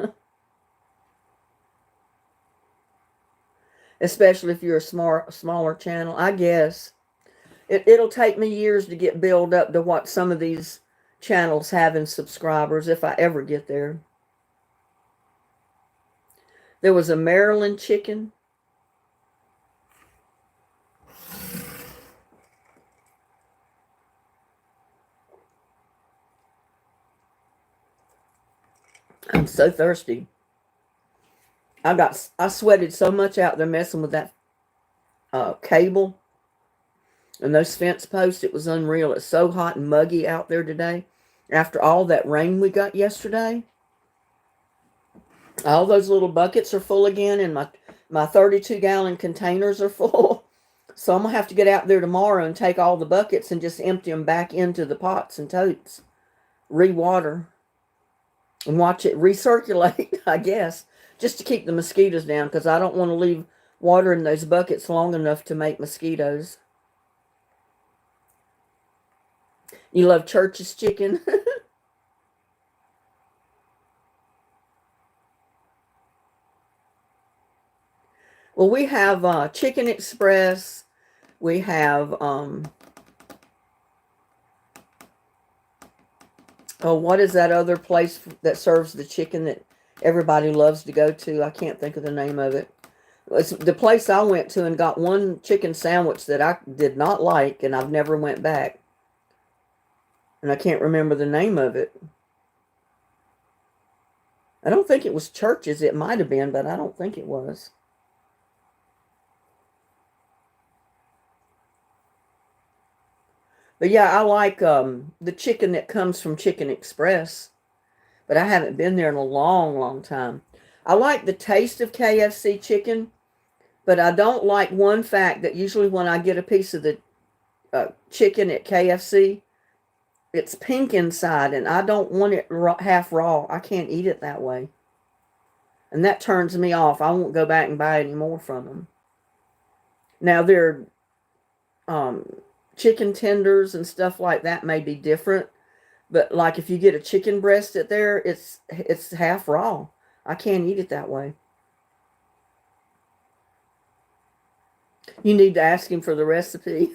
Especially if you're a smaller channel, I guess. It'll take me years to get built up to what some of these channels have in subscribers, if I ever get there. There was a Maryland chicken. I'm so thirsty. I sweated so much out there messing with that cable and those fence posts. It was unreal. It's so hot and muggy out there today. After all that rain we got yesterday. All those little buckets are full again, and my 32-gallon containers are full. So I'm going to have to get out there tomorrow and take all the buckets and just empty them back into the pots and totes. Re-water. And watch it recirculate, I guess. Just to keep the mosquitoes down, because I don't want to leave water in those buckets long enough to make mosquitoes. You love Church's chicken? Well, we have Chicken Express. We have, oh, what is that other place that serves the chicken that everybody loves to go to? I can't think of the name of it. It's the place I went to and got one chicken sandwich that I did not like, and I've never went back. And I can't remember the name of it. I don't think it was Church's. It might have been, but I don't think it was. But yeah, I like the chicken that comes from Chicken Express. But I haven't been there in a long, long time. I like the taste of KFC chicken. But I don't like one fact that usually when I get a piece of the chicken at KFC, it's pink inside. And I don't want it half raw. I can't eat it that way. And that turns me off. I won't go back and buy any more from them. Now, their chicken tenders and stuff like that may be different. But like if you get a chicken breast at there, it's half raw. I can't eat it that way. You need to ask him for the recipe.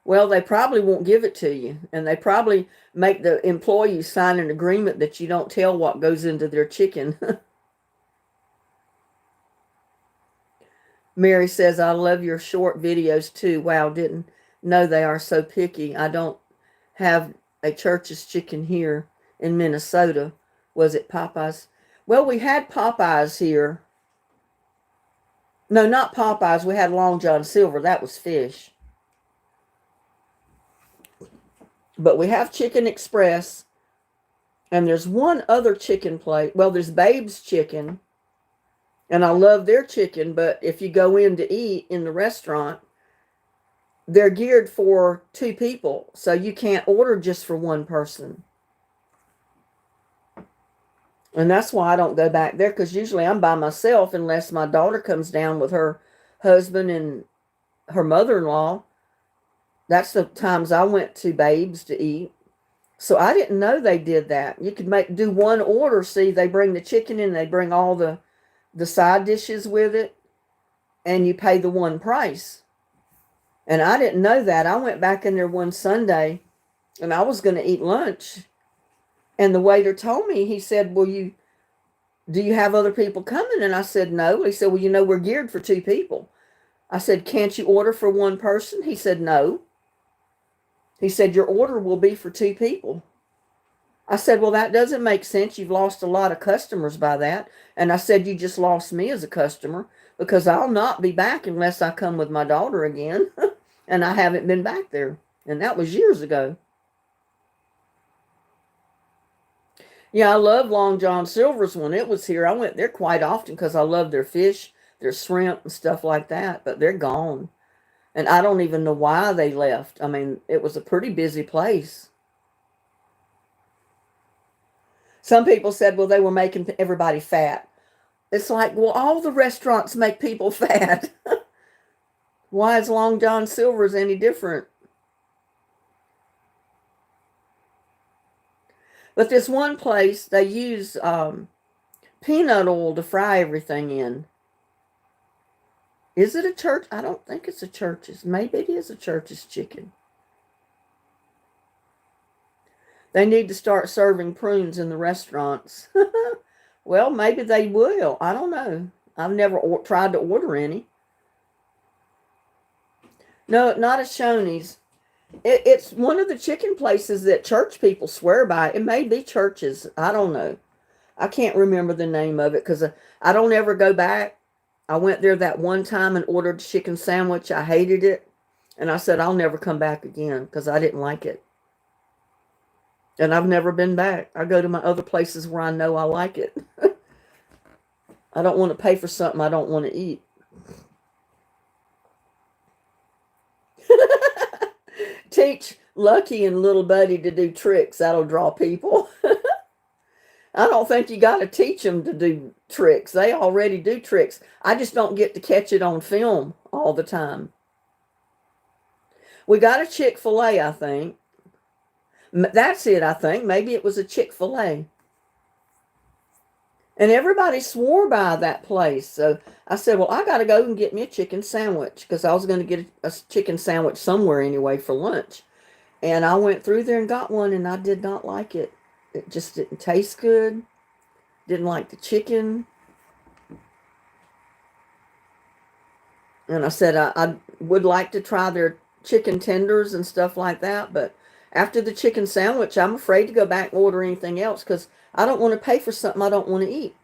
Well, they probably won't give it to you. And they probably make the employees sign an agreement that you don't tell what goes into their chicken. Mary says, I love your short videos too. Wow, didn't know they are so picky. I don't have a Church's chicken here in Minnesota. Was it Popeyes? Well, we had Popeyes here. No, not Popeyes. We had Long John Silver. That was fish. But we have Chicken Express. And there's one other chicken place. Well, there's Babe's Chicken. And I love their chicken. But if you go in to eat in the restaurant, they're geared for 2 people. So you can't order just for one person. And that's why I don't go back there. Because usually I'm by myself unless my daughter comes down with her husband and her mother-in-law. That's the times I went to Babe's to eat. So I didn't know they did that. You could do one order. See, they bring the chicken in. They bring all the side dishes with it. And you pay the one price. And I didn't know that. I went back in there one Sunday. And I was going to eat lunch. And the waiter told me, he said, well, do you have other people coming? And I said, no. He said, well, you know, we're geared for 2 people. I said, can't you order for one person? He said, no. He said, your order will be for 2 people. I said, well, that doesn't make sense. You've lost a lot of customers by that. And I said, you just lost me as a customer because I'll not be back unless I come with my daughter again. And I haven't been back there. And that was years ago. Yeah, I love Long John Silver's when it was here. I went there quite often because I love their fish, their shrimp, and stuff like that. But they're gone. And I don't even know why they left. I mean, it was a pretty busy place. Some people said, well, they were making everybody fat. It's like, well, all the restaurants make people fat. Why is Long John Silver's any different? But this one place, they use peanut oil to fry everything in. Is it a church? I don't think it's a church's. Maybe it is a church's chicken. They need to start serving prunes in the restaurants. Well, maybe they will. I don't know. I've never tried to order any. No, not a Shoney's. It's one of the chicken places that church people swear by. It may be churches. I don't know. I can't remember the name of it because I don't ever go back. I went there that one time and ordered a chicken sandwich. I hated it. And I said, I'll never come back again because I didn't like it. And I've never been back. I go to my other places where I know I like it. I don't want to pay for something I don't want to eat. Teach Lucky and little Buddy to do tricks. That'll draw people. I don't think you got to teach them to do tricks. They already do tricks. I just don't get to catch it on film all the time. We got a Chick-fil-A, I think. That's it, I think. Maybe it was a Chick-fil-A. And everybody swore by that place. So I said, well, I got to go and get me a chicken sandwich because I was going to get a chicken sandwich somewhere anyway for lunch. And I went through there and got one, and I did not like it. It just didn't taste good. Didn't like the chicken. And I said I would like to try their chicken tenders and stuff like that. But after the chicken sandwich, I'm afraid to go back and order anything else because I don't want to pay for something I don't want to eat.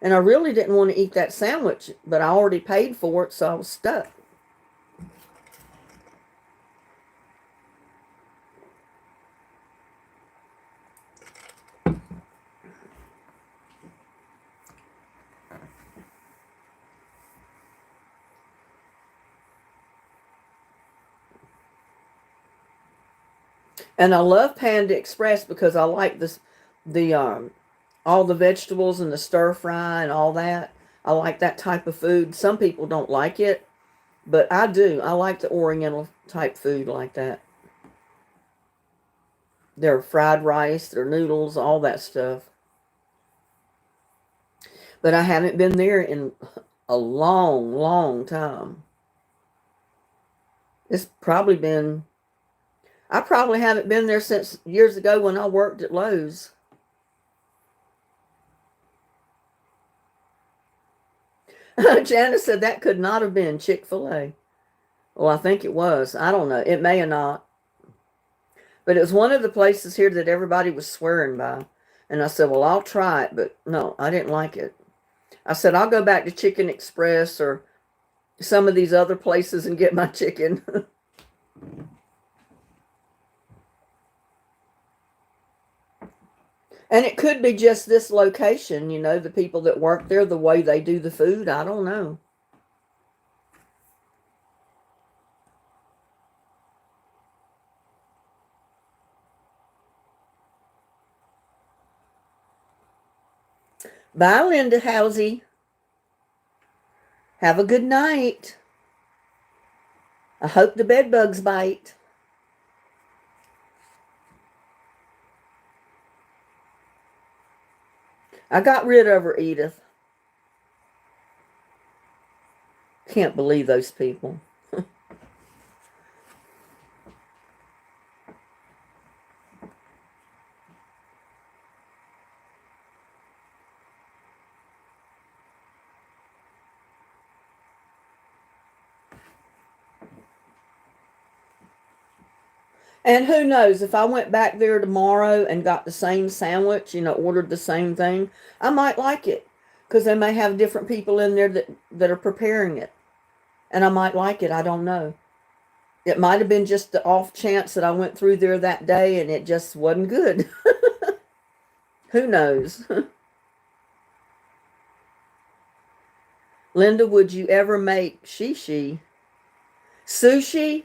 And I really didn't want to eat that sandwich, but I already paid for it, so I was stuck. And I love Panda Express because I like the all the vegetables and the stir fry and all that. I like that type of food. Some people don't like it, but I do. I like the Oriental type food like that. Their fried rice, their noodles, all that stuff. But I haven't been there in a long, long time. It's probably been, I probably haven't been there since years ago when I worked at Lowe's. Janice said that could not have been Chick-fil-A. Well, I think it was. I don't know. It may have not. But it was one of the places here that everybody was swearing by. And I said, well, I'll try it. But no, I didn't like it. I said, I'll go back to Chicken Express or some of these other places and get my chicken. And it could be just this location, you know, the people that work there, the way they do the food. I don't know. Bye, Linda Housey. Have a good night. I hope the bed bugs bite. I got rid of her, Edith. Can't believe those people. And who knows, if I went back there tomorrow and got the same sandwich, you know, ordered the same thing, I might like it. Because they may have different people in there that are preparing it. And I might like it. I don't know. It might have been just the off chance that I went through there that day and it just wasn't good. Who knows? Linda, would you ever make sushi? Sushi?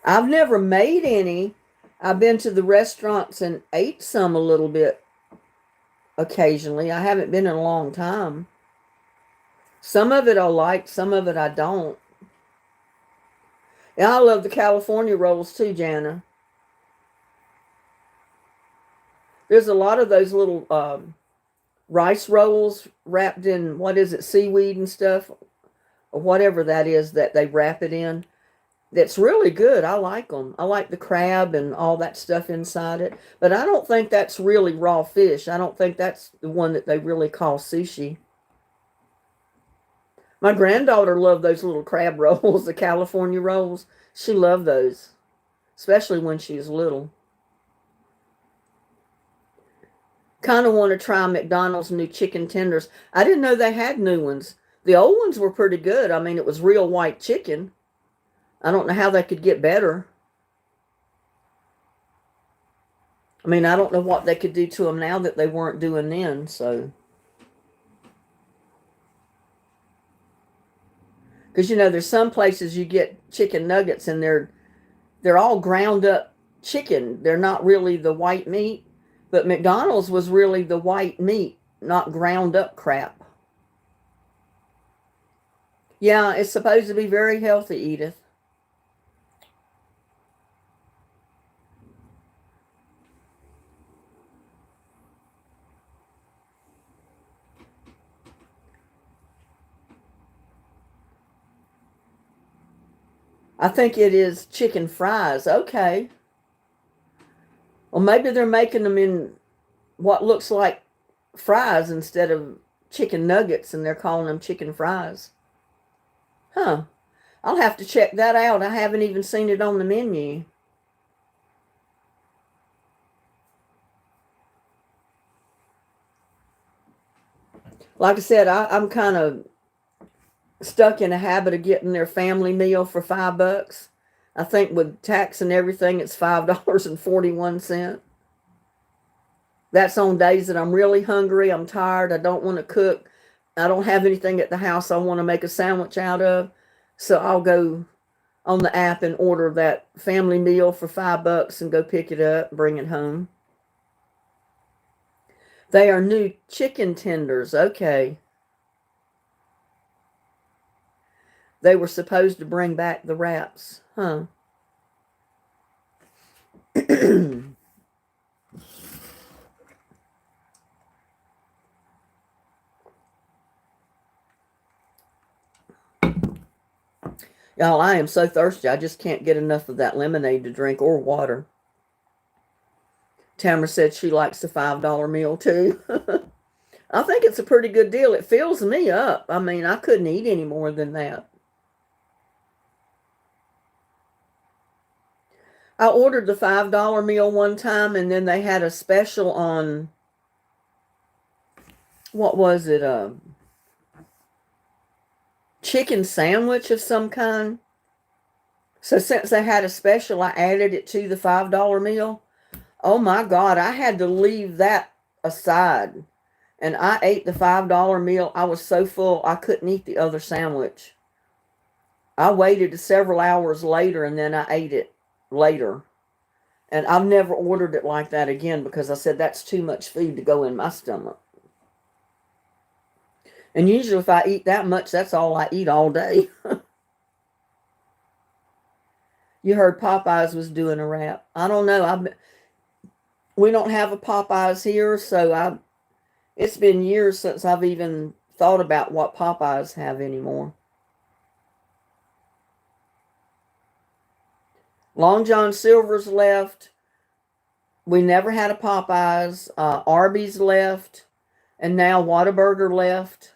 I've never made any. I've been to the restaurants and ate some a little bit occasionally. I haven't been in a long time. Some of it I like, some of it I don't. And I love the California rolls too, Jana. There's a lot of those little rice rolls wrapped in, what is it, seaweed and stuff, or whatever that is that they wrap it in. That's really good. I like them. I like the crab and all that stuff inside it. But I don't think that's really raw fish. I don't think that's the one that they really call sushi. My granddaughter loved those little crab rolls, the California rolls. She loved those, especially when she was little. Kind of want to try McDonald's new chicken tenders. I didn't know they had new ones. The old ones were pretty good. I mean, it was real white chicken. I don't know how they could get better. I mean, I don't know what they could do to them now that they weren't doing then, so. Because, you know, there's some places you get chicken nuggets and they're all ground up chicken. They're not really the white meat. But McDonald's was really the white meat, not ground up crap. Yeah, it's supposed to be very healthy, Edith. I think it is chicken fries. Okay. Well, maybe they're making them in what looks like fries instead of chicken nuggets, and they're calling them chicken fries. Huh. I'll have to check that out. I haven't even seen it on the menu. Like I said, I'm kind of stuck in a habit of getting their family meal for $5. I think with tax and everything, it's $5.41. That's on days that I'm really hungry, I'm tired, I don't want to cook, I don't have anything at the house I want to make a sandwich out of. So I'll go on the app and order that family meal for $5 and go pick it up, bring it home. They are new chicken tenders. Okay. They were supposed to bring back the wraps. Huh. Y'all, I am so thirsty. I just can't get enough of that lemonade to drink or water. Tamara said she likes the $5 meal too. I think it's a pretty good deal. It fills me up. I mean, I couldn't eat any more than that. I ordered the $5 meal one time, and then they had a special on, what was it? Chicken sandwich of some kind. So since they had a special, I added it to the $5 meal. Oh my God, I had to leave that aside. And I ate the $5 meal. I was so full, I couldn't eat the other sandwich. I waited several hours later, and then I ate it later. And I've never ordered it like that again, because I said that's too much food to go in my stomach. And usually if I eat that much, that's all I eat all day. You heard Popeyes was doing a wrap. I don't know. We don't have a Popeyes here, so it's been years since I've even thought about what Popeyes have anymore. Long John Silver's left. We never had a Popeyes. Arby's left. And now Whataburger left.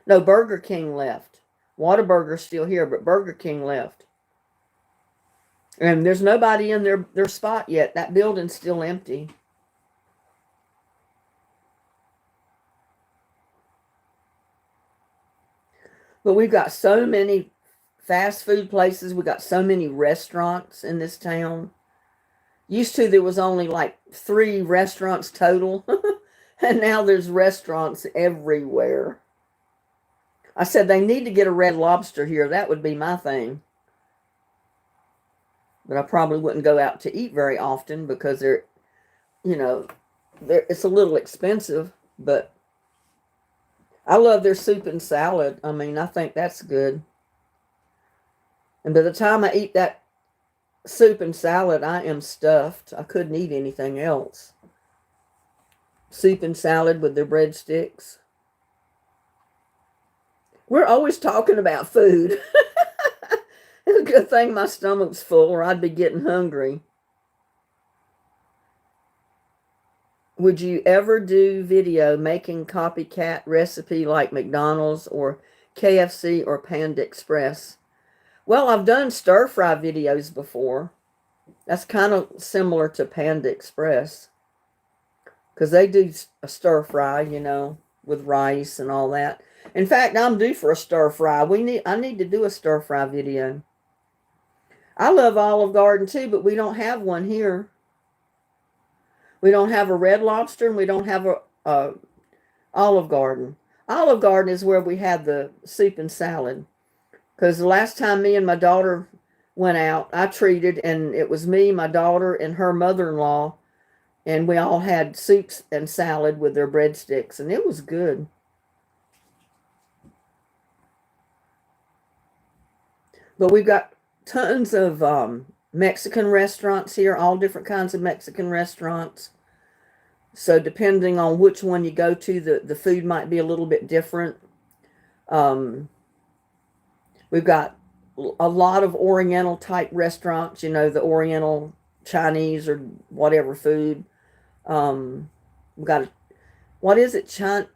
No, Burger King left. Whataburger's still here, but Burger King left. And there's nobody in their spot yet. That building's still empty. But we've got so many fast food places. We've got so many restaurants in this town. Used to, there was only like 3 restaurants total, and now there's restaurants everywhere. I said they need to get a Red Lobster here. That would be my thing. But I probably wouldn't go out to eat very often because they're, you know, it's a little expensive. But I love their soup and salad. I mean, I think that's good. And by the time I eat that soup and salad, I am stuffed. I couldn't eat anything else. Soup and salad with their breadsticks. We're always talking about food. It's a good thing my stomach's full or I'd be getting hungry. Would you ever do video making copycat recipe like McDonald's or KFC or Panda Express? Well, I've done stir fry videos before. That's kind of similar to Panda Express because they do a stir fry, with rice and all that. In fact, I'm due for a stir fry. I need to do a stir fry video. I love Olive Garden too, but we don't have one here. We don't have a Red Lobster and we don't have a Olive Garden. Olive Garden is where we had the soup and salad. Because the last time me and my daughter went out, I treated, and it was me, my daughter, and her mother-in-law, and we all had soups and salad with their breadsticks, and it was good. But we've got tons of Mexican restaurants here, all different kinds of Mexican restaurants. So depending on which one you go to, the food might be a little bit different. We've got a lot of Oriental type restaurants, the Oriental Chinese or whatever food. We've got, what is it? I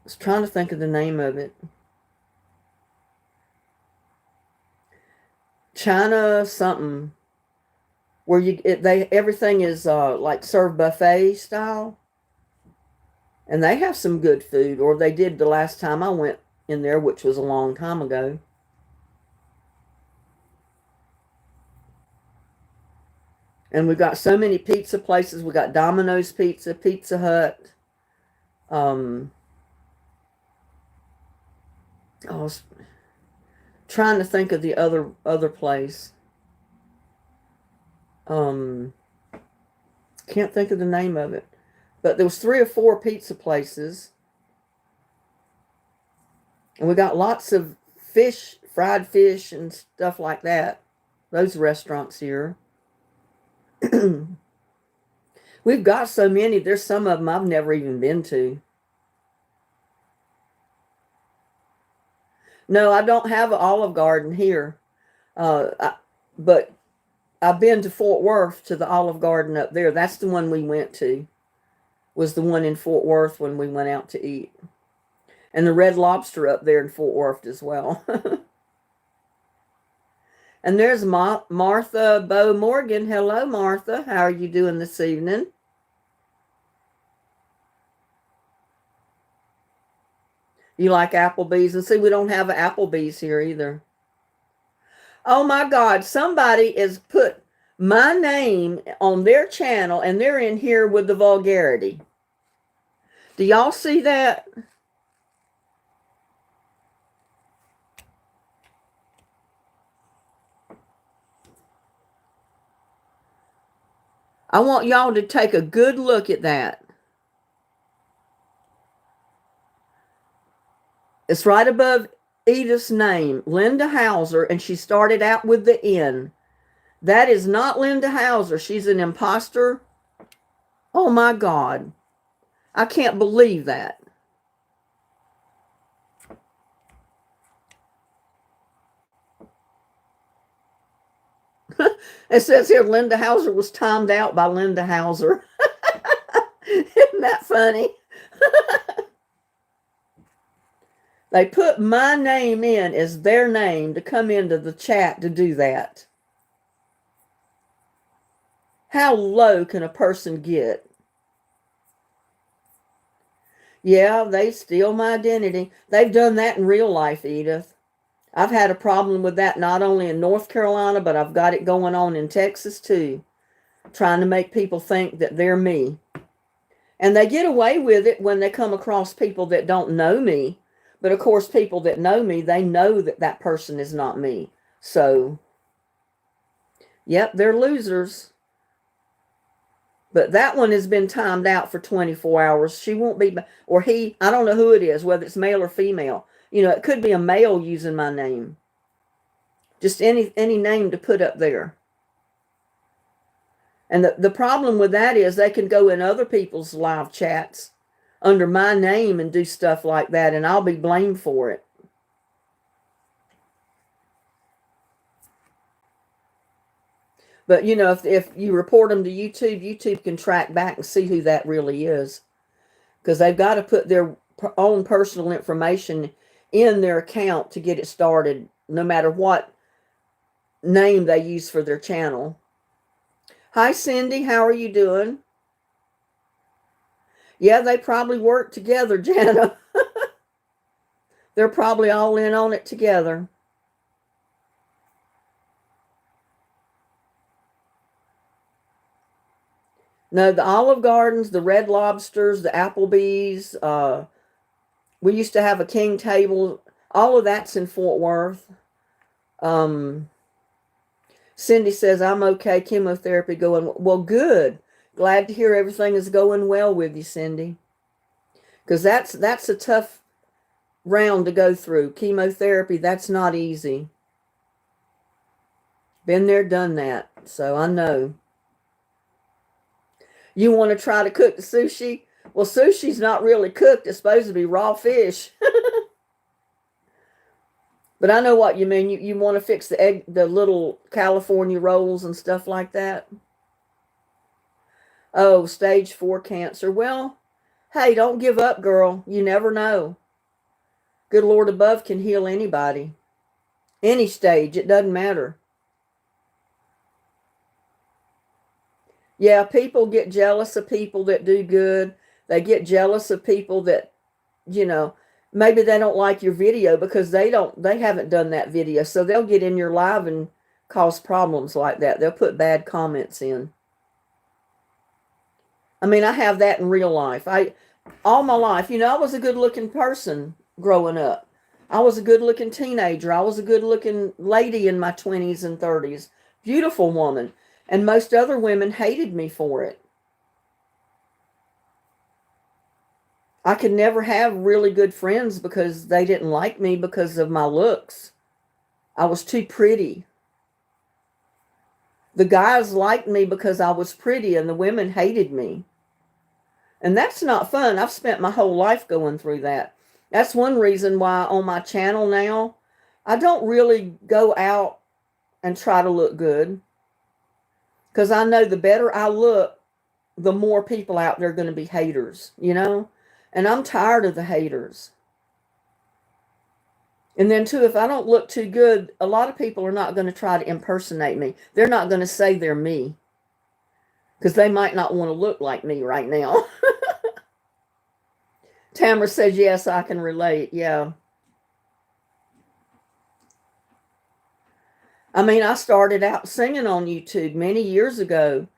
was trying to think of the name of it. China something, where everything is like served buffet style, and they have some good food, or they did the last time I went in there, which was a long time ago. And we've got so many pizza places. We got Domino's Pizza, Pizza Hut. I was trying to think of the other place. Can't think of the name of it. But there was 3 or 4 pizza places. And we got lots of fish, fried fish and stuff like that. Those restaurants here. We've got so many. There's some of them I've never even been to. No, I don't have an Olive Garden here. But I've been to Fort Worth to the Olive Garden up there. That's the one we went to. Was the one in Fort Worth when we went out to eat. And the Red Lobster up there in Fort Worth as well. And there's Martha Bo Morgan. Hello, Martha. How are you doing this evening? You like Applebee's? And see, we don't have an Applebee's here either. Oh my God, somebody has put my name on their channel and they're in here with the vulgarity. Do y'all see that? I want y'all to take a good look at that. It's right above Edith's name, Linda Hauser, and she started out with the N. That is not Linda Hauser. She's an imposter. Oh my God. I can't believe that. It says here Linda Hauser was timed out by Linda Hauser. Isn't that funny? They put my name in as their name to come into the chat to do that. How low can a person get? Yeah, they steal my identity. They've done that in real life, Edith. I've had a problem with that not only in North Carolina, but I've got it going on in Texas too, trying to make people think that they're me. And they get away with it when they come across people that don't know me. But of course, people that know me, they know that that person is not me. So, yep, they're losers. But that one has been timed out for 24 hours. She won't be, or he, I don't know who it is, whether it's male or female. You know, it could be a male using my name. Just any name to put up there. And the problem with that is they can go in other people's live chats under my name and do stuff like that, and I'll be blamed for it. But, you know, if you report them to YouTube, YouTube can track back and see who that really is. Because they've got to put their own personal information in their account to get it started, no matter what name they use for their channel. Hi, Cindy. How are you doing? Yeah, they probably work together, Jana. They're probably all in on it together. No, the Olive Gardens, the Red Lobsters, the Applebee's. We used to have a king table. All of that's in Fort Worth. Cindy says, I'm okay. Chemotherapy going well. Good. Glad to hear everything is going well with you, Cindy. Because that's a tough round to go through. Chemotherapy, that's not easy. Been there, done that. So I know. You want to try to cook the sushi? Well, sushi's not really cooked. It's supposed to be raw fish. But I know what you mean. You want to fix the little California rolls and stuff like that. Oh, stage 4 cancer. Well, hey, don't give up, girl. You never know. Good Lord above can heal anybody. Any stage. It doesn't matter. Yeah, people get jealous of people that do good. They get jealous of people that, you know, maybe they don't like your video because they haven't done that video. So they'll get in your live and cause problems like that. They'll put bad comments in. I mean, I have that in real life. All my life, you know, I was a good-looking person growing up. I was a good-looking teenager. I was a good-looking lady in my 20s and 30s. Beautiful woman. And most other women hated me for it. I could never have really good friends because they didn't like me because of my looks. I was too pretty. The guys liked me because I was pretty, and the women hated me. And that's not fun. I've spent my whole life going through that. That's one reason why on my channel now, I don't really go out and try to look good. Because I know the better I look, the more people out there are going to be haters, you know? And I'm tired of the haters. And then, too, if I don't look too good, a lot of people are not going to try to impersonate me. They're not going to say they're me. Because they might not want to look like me right now. Tamara says, yes, I can relate. Yeah. I mean, I started out singing on YouTube many years ago,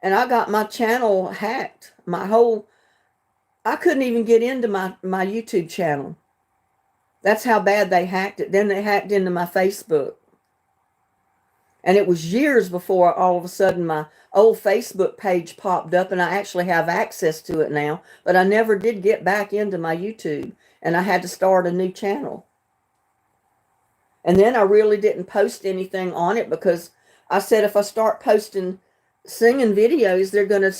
and I got my channel hacked. I couldn't even get into my YouTube channel. That's how bad they hacked it. Then they hacked into my Facebook. And it was years before all of a sudden my old Facebook page popped up, and I actually have access to it now. But I never did get back into my YouTube, and I had to start a new channel. And then I really didn't post anything on it because I said if I start posting singing videos, they're going to,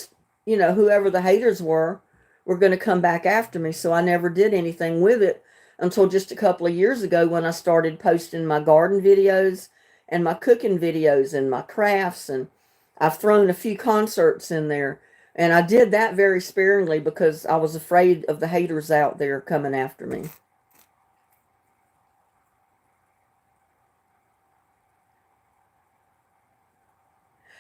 you know, whoever the haters were going to come back after me. So I never did anything with it until just a couple of years ago when I started posting my garden videos and my cooking videos and my crafts. And I've thrown a few concerts in there. And I did that very sparingly because I was afraid of the haters out there coming after me.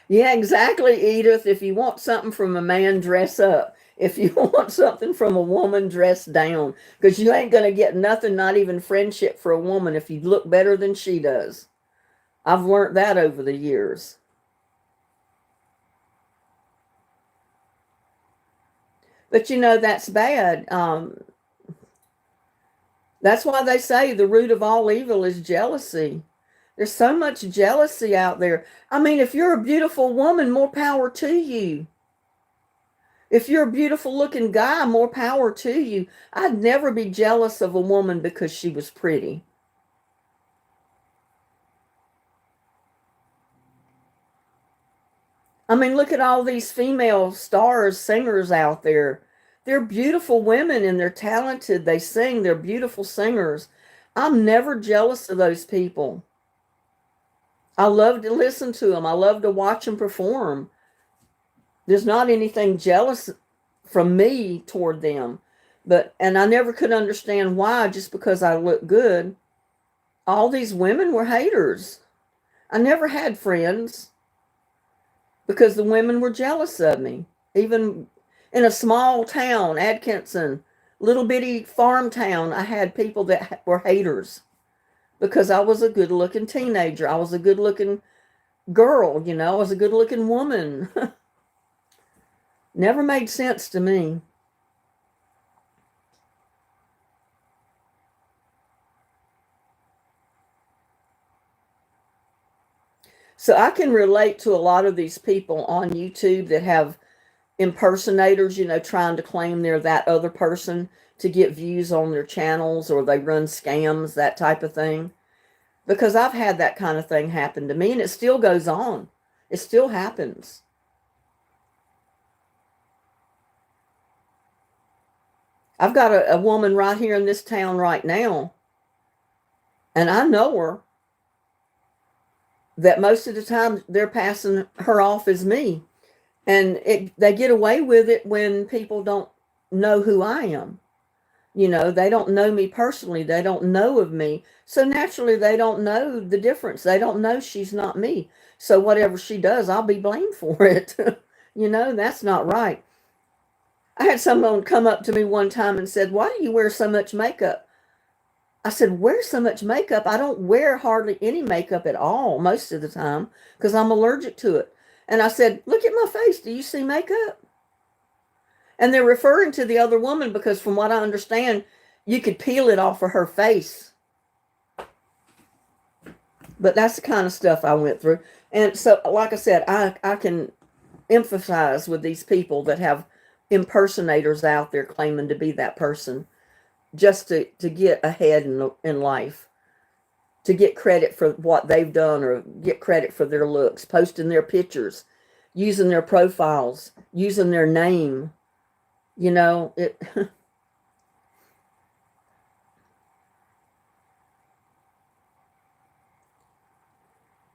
Yeah, exactly, Edith. If you want something from a man, dress up. if you want something from a woman, dress down. Because you ain't going to get nothing, not even friendship for a woman, if you look better than she does. I've learned that over the years. But you know, that's bad. That's why they say the root of all evil is jealousy. There's so much jealousy out there. I mean, if you're a beautiful woman, more power to you. If you're a beautiful looking guy, more power to you. I'd never be jealous of a woman because she was pretty. I mean, look at all these female stars, singers out there. They're beautiful women and they're talented. They sing, they're beautiful singers. I'm never jealous of those people. I love to listen to them. I love to watch them perform. There's not anything jealous from me toward them. And I never could understand why, just because I look good. All these women were haters. I never had friends because the women were jealous of me. Even in a small town, Atkinson, little bitty farm town, I had people that were haters because I was a good looking teenager. I was a good looking girl, you know, I was a good looking woman. Never made sense to me. So I can relate to a lot of these people on YouTube that have impersonators, you know, trying to claim they're that other person to get views on their channels, or they run scams, that type of thing. Because I've had that kind of thing happen to me, and it still goes on. It still happens. I've got a woman right here in this town right now, and I know her, that most of the time they're passing her off as me. And they get away with it when people don't know who I am. You know, they don't know me personally. They don't know of me. So naturally, they don't know the difference. They don't know she's not me. So whatever she does, I'll be blamed for it. You know, that's not right. I had someone come up to me one time and said, "Why do you wear so much makeup?" I said, "Wear so much makeup? I don't wear hardly any makeup at all most of the time because I'm allergic to it." And I said, "Look at my face. Do you see makeup?" And they're referring to the other woman because, from what I understand, you could peel it off of her face. But that's the kind of stuff I went through. And so, like I said, I can emphasize with these people that have impersonators out there claiming to be that person just to get ahead in life, to get credit for what they've done or get credit for their looks, posting their pictures, using their profiles, using their name. You know, it.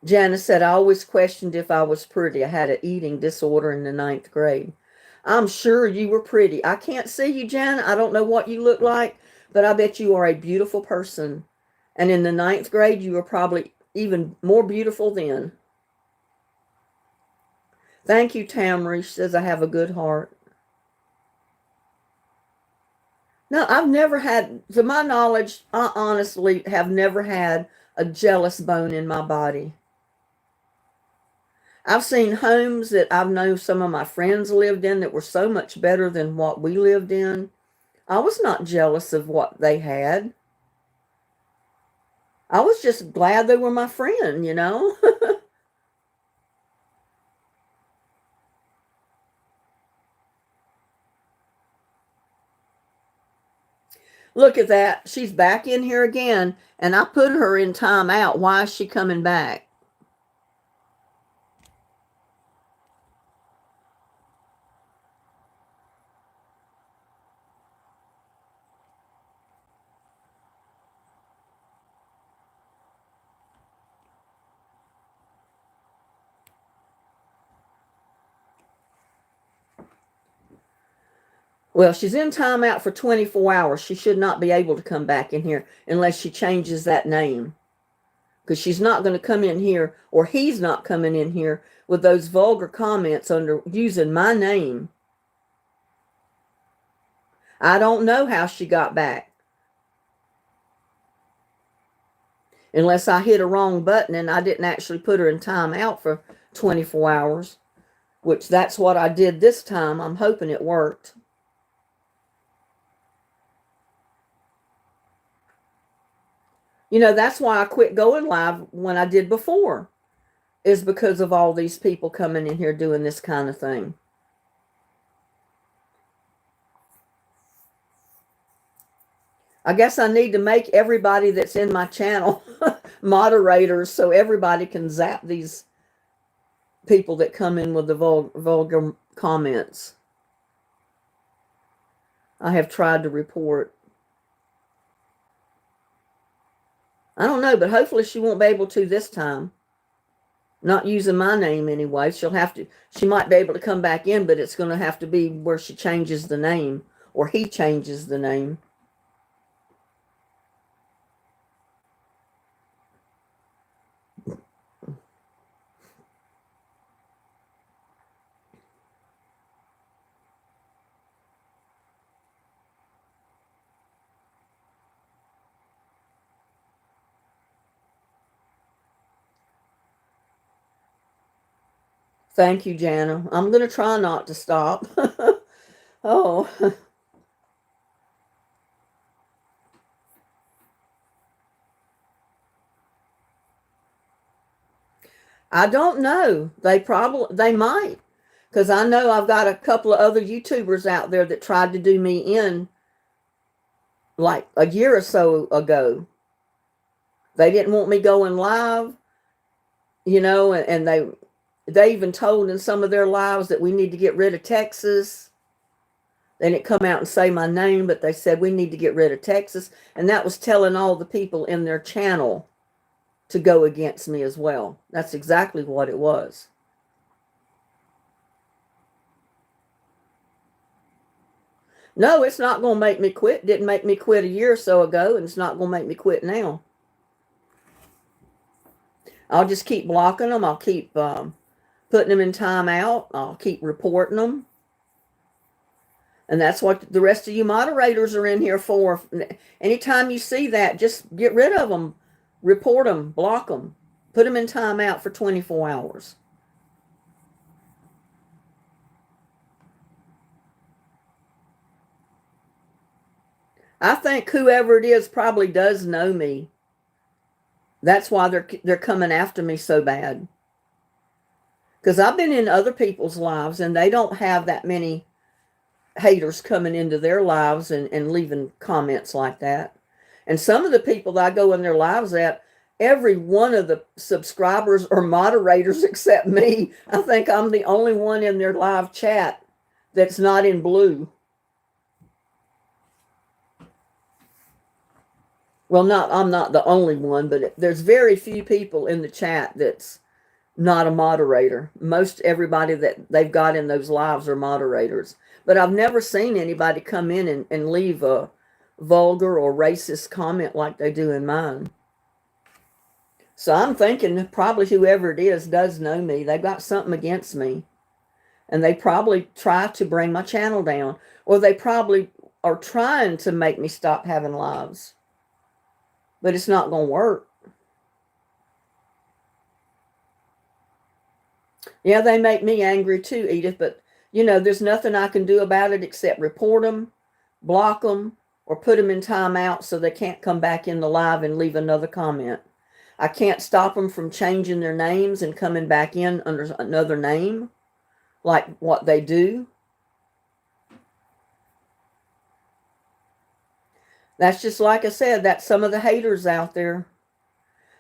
Janice said, "I always questioned if I was pretty. I had an eating disorder in the 9th grade." I'm sure you were pretty. I can't see you, Janet. I don't know what you look like, but I bet you are a beautiful person. And in the 9th grade, you were probably even more beautiful then. Thank you, Tamara. She says, "I have a good heart." No, I've never had, to my knowledge, I honestly have never had a jealous bone in my body. I've seen homes that I've known some of my friends lived in that were so much better than what we lived in. I was not jealous of what they had. I was just glad they were my friend, you know? Look at that. She's back in here again, and I put her in timeout. Why is she coming back? Well, she's in timeout for 24 hours. She should not be able to come back in here unless she changes that name. Because she's not going to come in here, or he's not coming in here with those vulgar comments under using my name. I don't know how she got back. Unless I hit a wrong button and I didn't actually put her in timeout for 24 hours, which that's what I did this time. I'm hoping it worked. You know, that's why I quit going live when I did before, is because of all these people coming in here doing this kind of thing. I guess I need to make everybody that's in my channel moderators so everybody can zap these people that come in with the vulgar comments. I have tried to report. I don't know, but hopefully she won't be able to this time. Not using my name anyway. She'll have to, she might be able to come back in, but it's going to have to be where she changes the name, or he changes the name. Thank you, Jana. I'm going to try not to stop. Oh. I don't know. They might. Because I know I've got a couple of other YouTubers out there that tried to do me in like a year or so ago. They didn't want me going live, you know, and they even told in some of their lives that we need to get rid of Texas. They didn't come out and say my name, but they said we need to get rid of Texas. And that was telling all the people in their channel to go against me as well. That's exactly what it was. No, it's not going to make me quit. Didn't make me quit a year or so ago, and it's not going to make me quit now. I'll just keep blocking them. I'll keep putting them in timeout. I'll keep reporting them. And that's what the rest of you moderators are in here for. Anytime you see that, just get rid of them. Report them. Block them. Put them in timeout for 24 hours. I think whoever it is probably does know me. That's why they're coming after me so bad. Because I've been in other people's lives and they don't have that many haters coming into their lives and leaving comments like that. And some of the people that I go in their lives at, every one of the subscribers or moderators except me, I think I'm the only one in their live chat that's not in blue. Well, I'm not the only one, but there's very few people in the chat that's not a moderator. Most everybody that they've got in those lives are moderators. But I've never seen anybody come in and leave a vulgar or racist comment like they do in mine. So I'm thinking probably whoever it is does know me. They've got something against me. And they probably try to bring my channel down. Or they probably are trying to make me stop having lives. But it's not going to work. Yeah, they make me angry too, Edith, but, you know, there's nothing I can do about it except report them, block them, or put them in timeout so they can't come back in the live and leave another comment. I can't stop them from changing their names and coming back in under another name, like what they do. That's just like I said, that's some of the haters out there.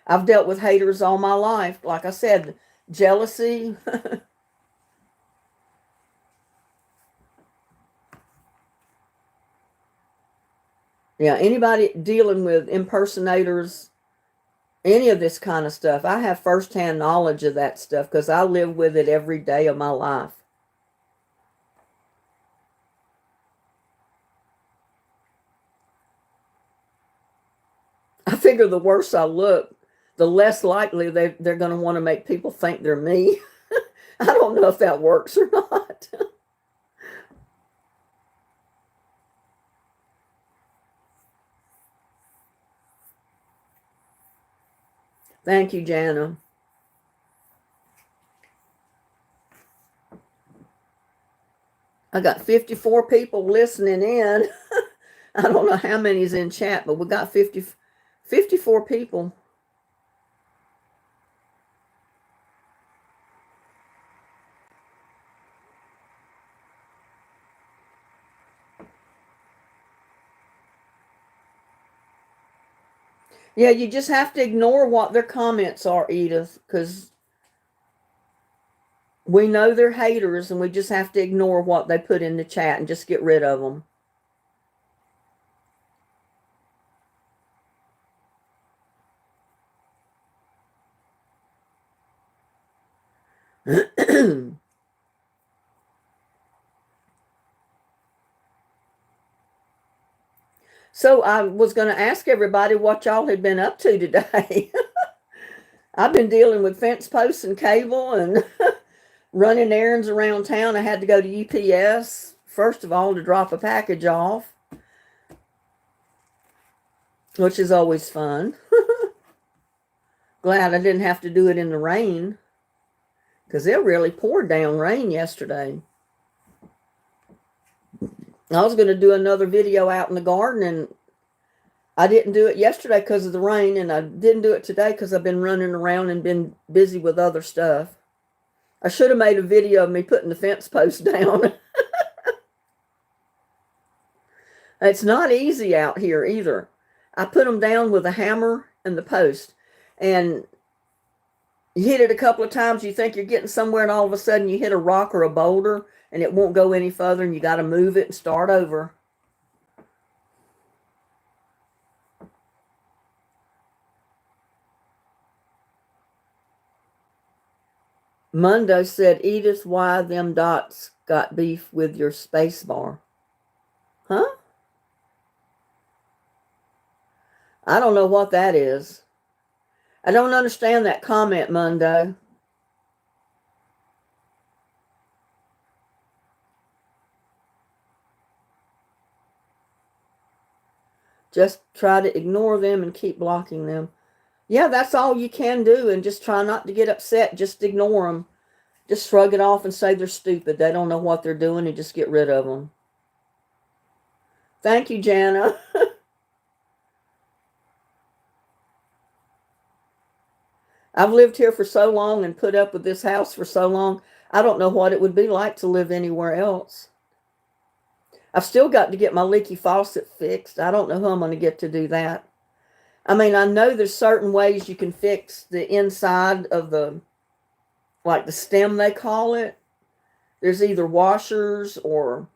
I've dealt with haters all my life. Like I said, jealousy. Yeah, anybody dealing with impersonators, any of this kind of stuff, I have firsthand knowledge of that stuff because I live with it every day of my life. I figure the worse I look, the less likely they're going to want to make people think they're me. I don't know if that works or not. Thank you, Jana. I got 54 people listening in. I don't know how many's in chat, but we got 54 people. Yeah, you just have to ignore what their comments are, Edith, because we know they're haters and we just have to ignore what they put in the chat and just get rid of them. So I was going to ask everybody what y'all had been up to today. I've been dealing with fence posts and cable and running errands around town. I had to go to UPS, first of all, to drop a package off, which is always fun. Glad I didn't have to do it in the rain, because it really poured down rain yesterday. I was going to do another video out in the garden, and I didn't do it yesterday because of the rain, and I didn't do it today because I've been running around and been busy with other stuff. I should have made a video of me putting the fence post down. It's not easy out here either. I put them down with a hammer and the post, and you hit it a couple of times, you think you're getting somewhere, and all of a sudden you hit a rock or a boulder, and it won't go any further, and you got to move it and start over. Mundo said, Edith, why them dots got beef with your space bar? Huh? I don't know what that is. I don't understand that comment, Mundo. Just try to ignore them and keep blocking them. Yeah, that's all you can do, and just try not to get upset. Just ignore them. Just shrug it off and say they're stupid. They don't know what they're doing, and just get rid of them. Thank you, Jana. I've lived here for so long and put up with this house for so long, I don't know what it would be like to live anywhere else. I've still got to get my leaky faucet fixed. I don't know who I'm going to get to do that. I mean, I know there's certain ways you can fix the inside of the, like the stem they call it. There's either washers or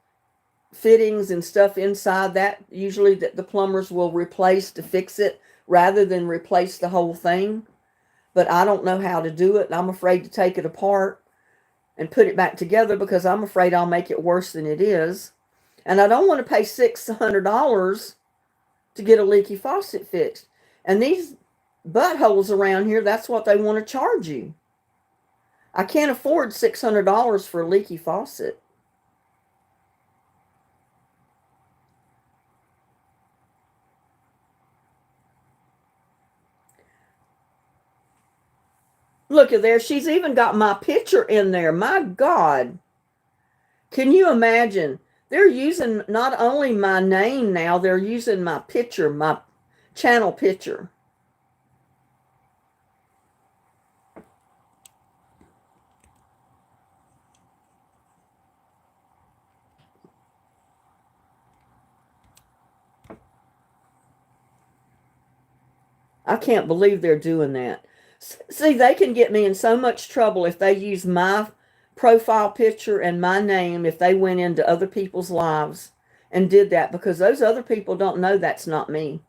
fittings and stuff inside that usually that the plumbers will replace to fix it rather than replace the whole thing. But I don't know how to do it, and I'm afraid to take it apart and put it back together because I'm afraid I'll make it worse than it is. And I don't want to pay $600 to get a leaky faucet fixed. And these buttholes around here, that's what they want to charge you. I can't afford $600 for a leaky faucet. Look at there. She's even got my picture in there. My God. Can you imagine? They're using not only my name now, they're using my picture, my channel picture. I can't believe they're doing that. See, they can get me in so much trouble if they use my profile picture and my name if they went into other people's lives and did that, because those other people don't know that's not me.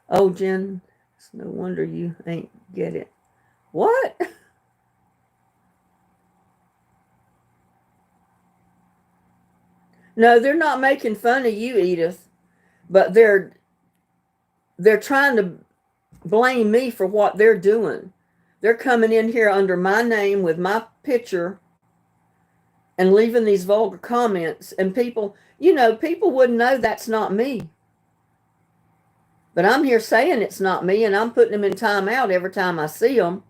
Oh, Jen, it's no wonder you ain't get it. What? No, they're not making fun of you, Edith, but they're trying to blame me for what they're doing. They're coming in here under my name with my picture and leaving these vulgar comments, and people, you know, people wouldn't know that's not me. But I'm here saying it's not me, and I'm putting them in timeout every time I see them.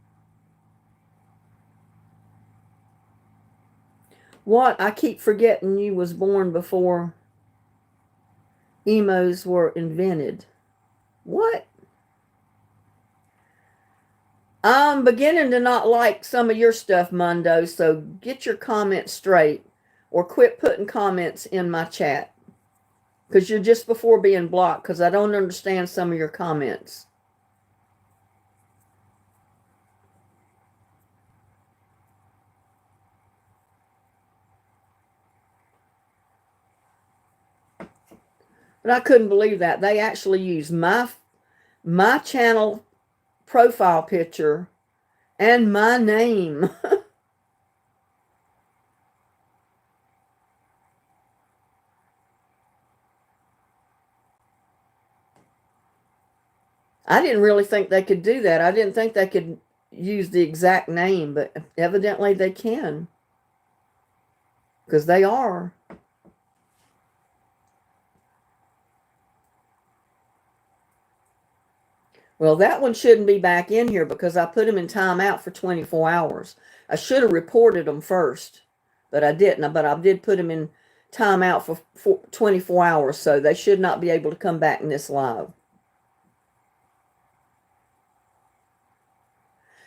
What? I keep forgetting you was born before emos were invented. What? I'm beginning to not like some of your stuff, Mundo, so get your comments straight or quit putting comments in my chat, because you're just before being blocked because I don't understand some of your comments. But I couldn't believe that. They actually used my channel profile picture and my name. I didn't really think they could do that. I didn't think they could use the exact name, but evidently they can, because they are. Well, that one shouldn't be back in here because I put him in timeout for 24 hours. I should have reported him first, but I didn't. But I did put him in timeout for 24 hours, so they should not be able to come back in this live.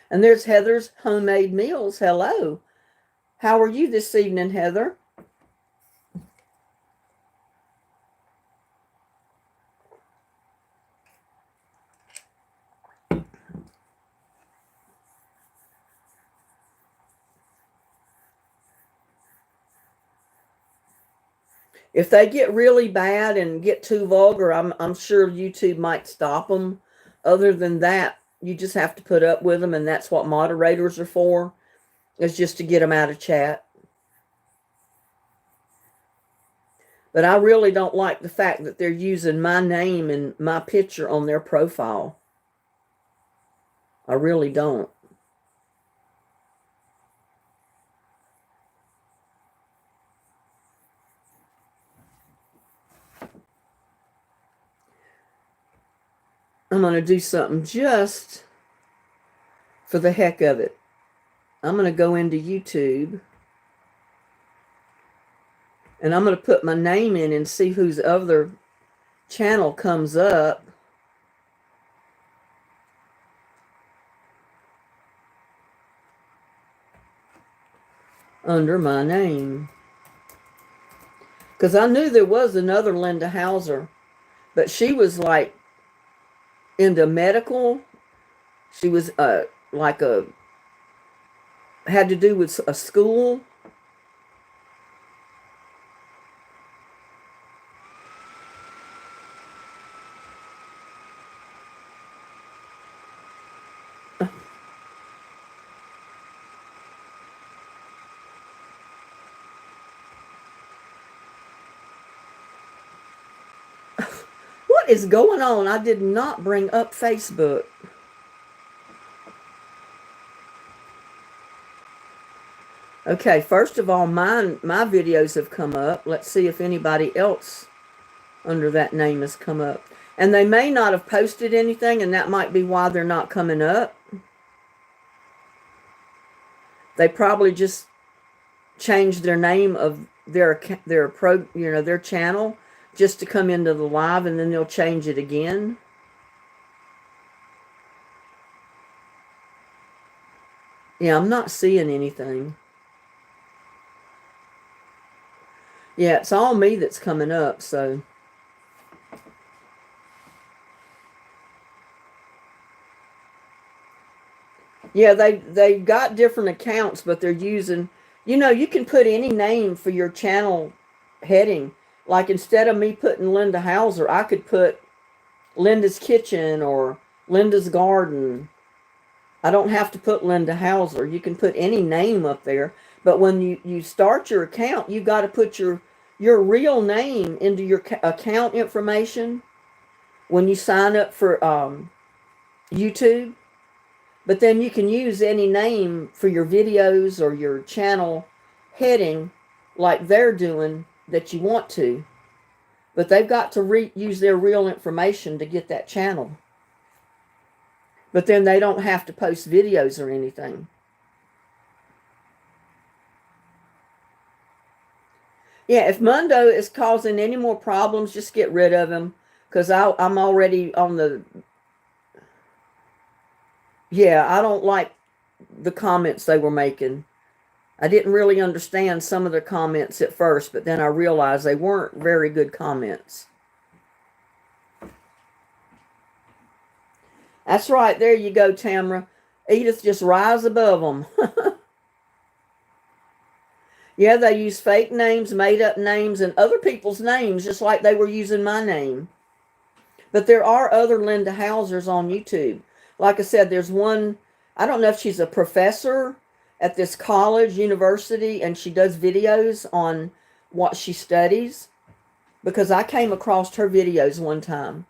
And there's Heather's Homemade Meals. Hello. How are you this evening, Heather? If they get really bad and get too vulgar, I'm sure YouTube might stop them. Other than that, you just have to put up with them, and that's what moderators are for, is just to get them out of chat. But I really don't like the fact that they're using my name and my picture on their profile. I really don't. I'm going to do something just for the heck of it. I'm going to go into YouTube, and I'm going to put my name in and see whose other channel comes up. Under my name. Because I knew there was another Linda Hauser, but she was like into medical. She was like had to do with a school. What is going on? I did not bring up Facebook. Okay, first of all, my videos have come up. Let's see if anybody else under that name has come up. And they may not have posted anything, and that might be why they're not coming up. They probably just changed their name of their channel just to come into the live, and then they'll change it again. Yeah, I'm not seeing anything. Yeah, it's all me that's coming up, so. Yeah, they got different accounts, but they're using, you can put any name for your channel heading. Like instead of me putting Linda Hauser, I could put Linda's Kitchen or Linda's Garden. I don't have to put Linda Hauser. You can put any name up there. But when you start your account, you got to put your real name into your account information when you sign up for YouTube. But then you can use any name for your videos or your channel heading like they're doing that you want to. But they've got to use their real information to get that channel. But then they don't have to post videos or anything. Yeah, if Mundo is causing any more problems, just get rid of him. Because I'm already on the... Yeah, I don't like the comments they were making. I didn't really understand some of the comments at first, but then I realized they weren't very good comments. That's right. There you go, Tamara. Edith, just rise above them. Yeah, they use fake names, made up names, and other people's names, just like they were using my name. But there are other Linda Hausers on YouTube. Like I said, there's one, I don't know if she's a professor at this college, university, and she does videos on what she studies, because I came across her videos one time.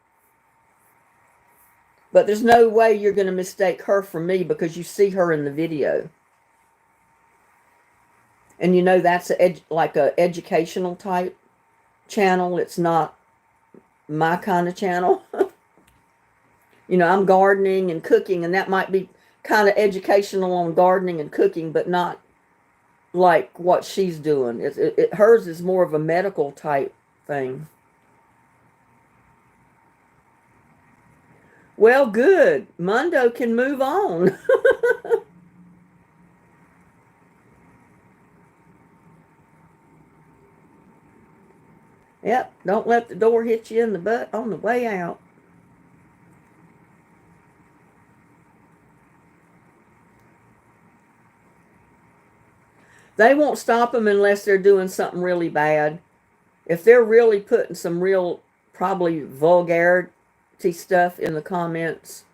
But there's no way you're going to mistake her for me, because you see her in the video. And you know that's like a educational type channel. It's not my kind of channel. You know, I'm gardening and cooking, and that might be kind of educational on gardening and cooking, but not like what she's doing. Hers is more of a medical type thing. Well, good. Mundo can move on. Yep, don't let the door hit you in the butt on the way out. They won't stop them unless they're doing something really bad. If they're really putting some real, probably vulgarity stuff in the comments,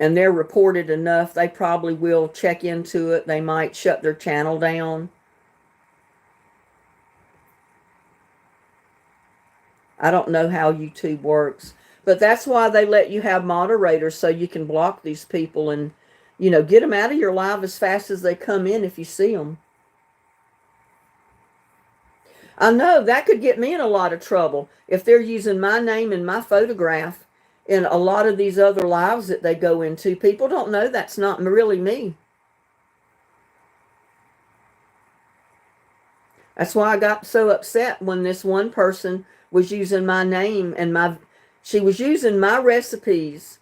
and they're reported enough, they probably will check into it. They might shut their channel down. I don't know how YouTube works, but that's why they let you have moderators, so you can block these people and, you know, get them out of your live as fast as they come in if you see them. I know that could get me in a lot of trouble if they're using my name and my photograph in a lot of these other lives that they go into. People don't know that's not really me. That's why I got so upset when this one person was using my name and she was using my recipes,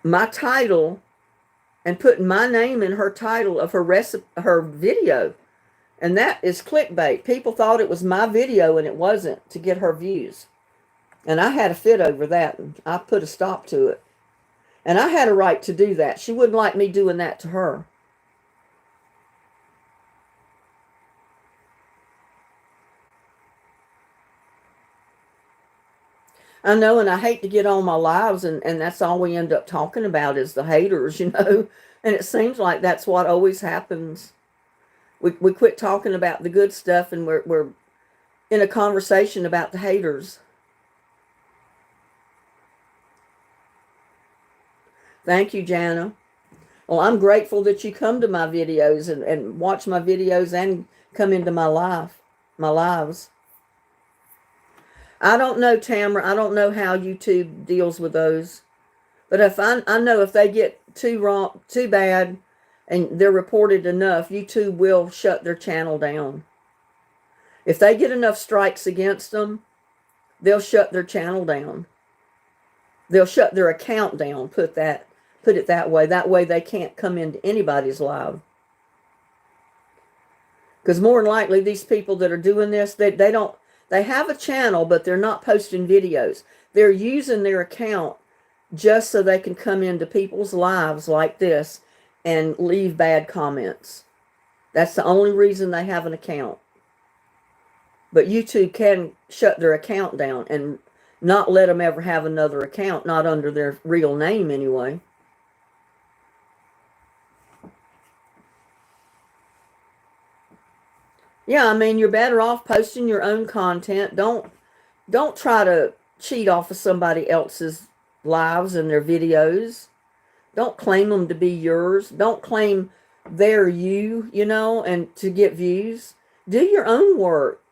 my title, and putting my name in her title of her video. And that is clickbait. People thought it was my video and it wasn't, to get her views. And I had a fit over that, and I put a stop to it. And I had a right to do that. She wouldn't like me doing that to her. I know, and I hate to get on my lives, and that's all we end up talking about is the haters, you know. And it seems like that's what always happens. We quit talking about the good stuff, and we're in a conversation about the haters. Thank you, Jana. Well, I'm grateful that you come to my videos and watch my videos and come into my lives. I don't know, Tamara. I don't know how YouTube deals with those. But if I know if they get too bad, and they're reported enough, YouTube will shut their channel down. If they get enough strikes against them, they'll shut their channel down. They'll shut their account down, put it that way. That way they can't come into anybody's live. Because more than likely, these people that are doing this, they have a channel, but they're not posting videos. They're using their account just so they can come into people's lives like this and leave bad comments. That's the only reason they have an account. But YouTube can shut their account down and not let them ever have another account, not under their real name anyway. Yeah, I mean, you're better off posting your own content. Don't try to cheat off of somebody else's lives and their videos. Don't claim them to be yours. Don't claim they're you, you know, and to get views. Do your own work.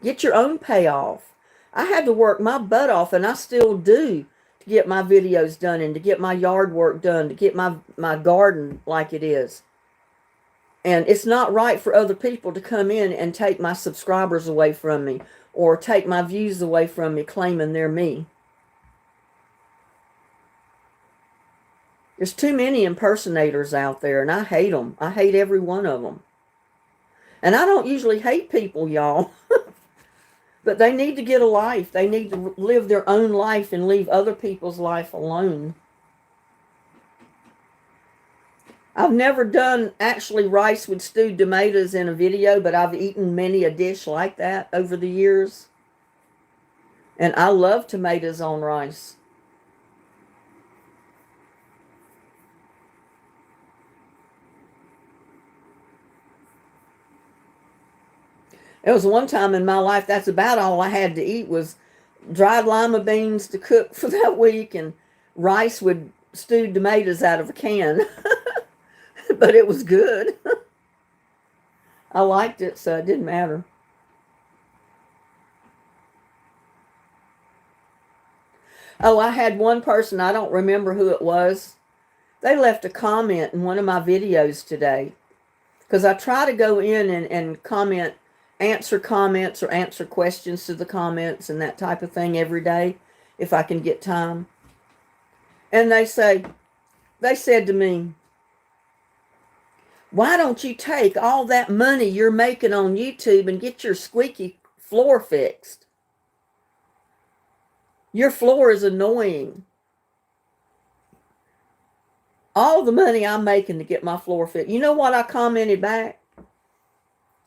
Get your own payoff. I had to work my butt off, and I still do, to get my videos done and to get my yard work done, to get my garden like it is. And it's not right for other people to come in and take my subscribers away from me or take my views away from me claiming they're me. There's too many impersonators out there, and I hate them. I hate every one of them. And I don't usually hate people, y'all. But they need to get a life. They need to live their own life and leave other people's life alone. I've never done actually rice with stewed tomatoes in a video, but I've eaten many a dish like that over the years. And I love tomatoes on rice. There was one time in my life, that's about all I had to eat was dried lima beans to cook for that week and rice with stewed tomatoes out of a can. But it was good. I liked it, so it didn't matter. Oh, I had one person, I don't remember who it was. They left a comment in one of my videos today. Because I try to go in and comment, answer comments or answer questions to the comments and that type of thing every day, if I can get time. And they said to me, why don't you take all that money you're making on YouTube and get your squeaky floor fixed? Your floor is annoying. All the money I'm making to get my floor fixed. You know what I commented back?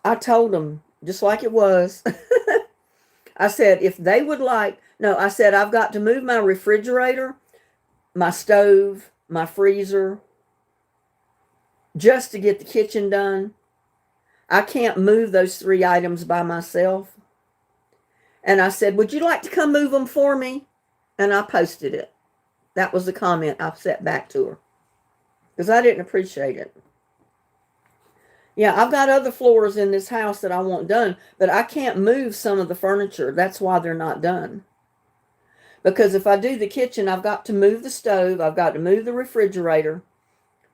I told them, just like it was. I said, if they would like, no, I said, I've got to move my refrigerator, my stove, my freezer, just to get the kitchen done. I can't move those 3 items by myself. And I said, would you like to come move them for me? And I posted it. That was the comment I sent back to her. Because I didn't appreciate it. Yeah, I've got other floors in this house that I want done, but I can't move some of the furniture. That's why they're not done. Because if I do the kitchen, I've got to move the stove, I've got to move the refrigerator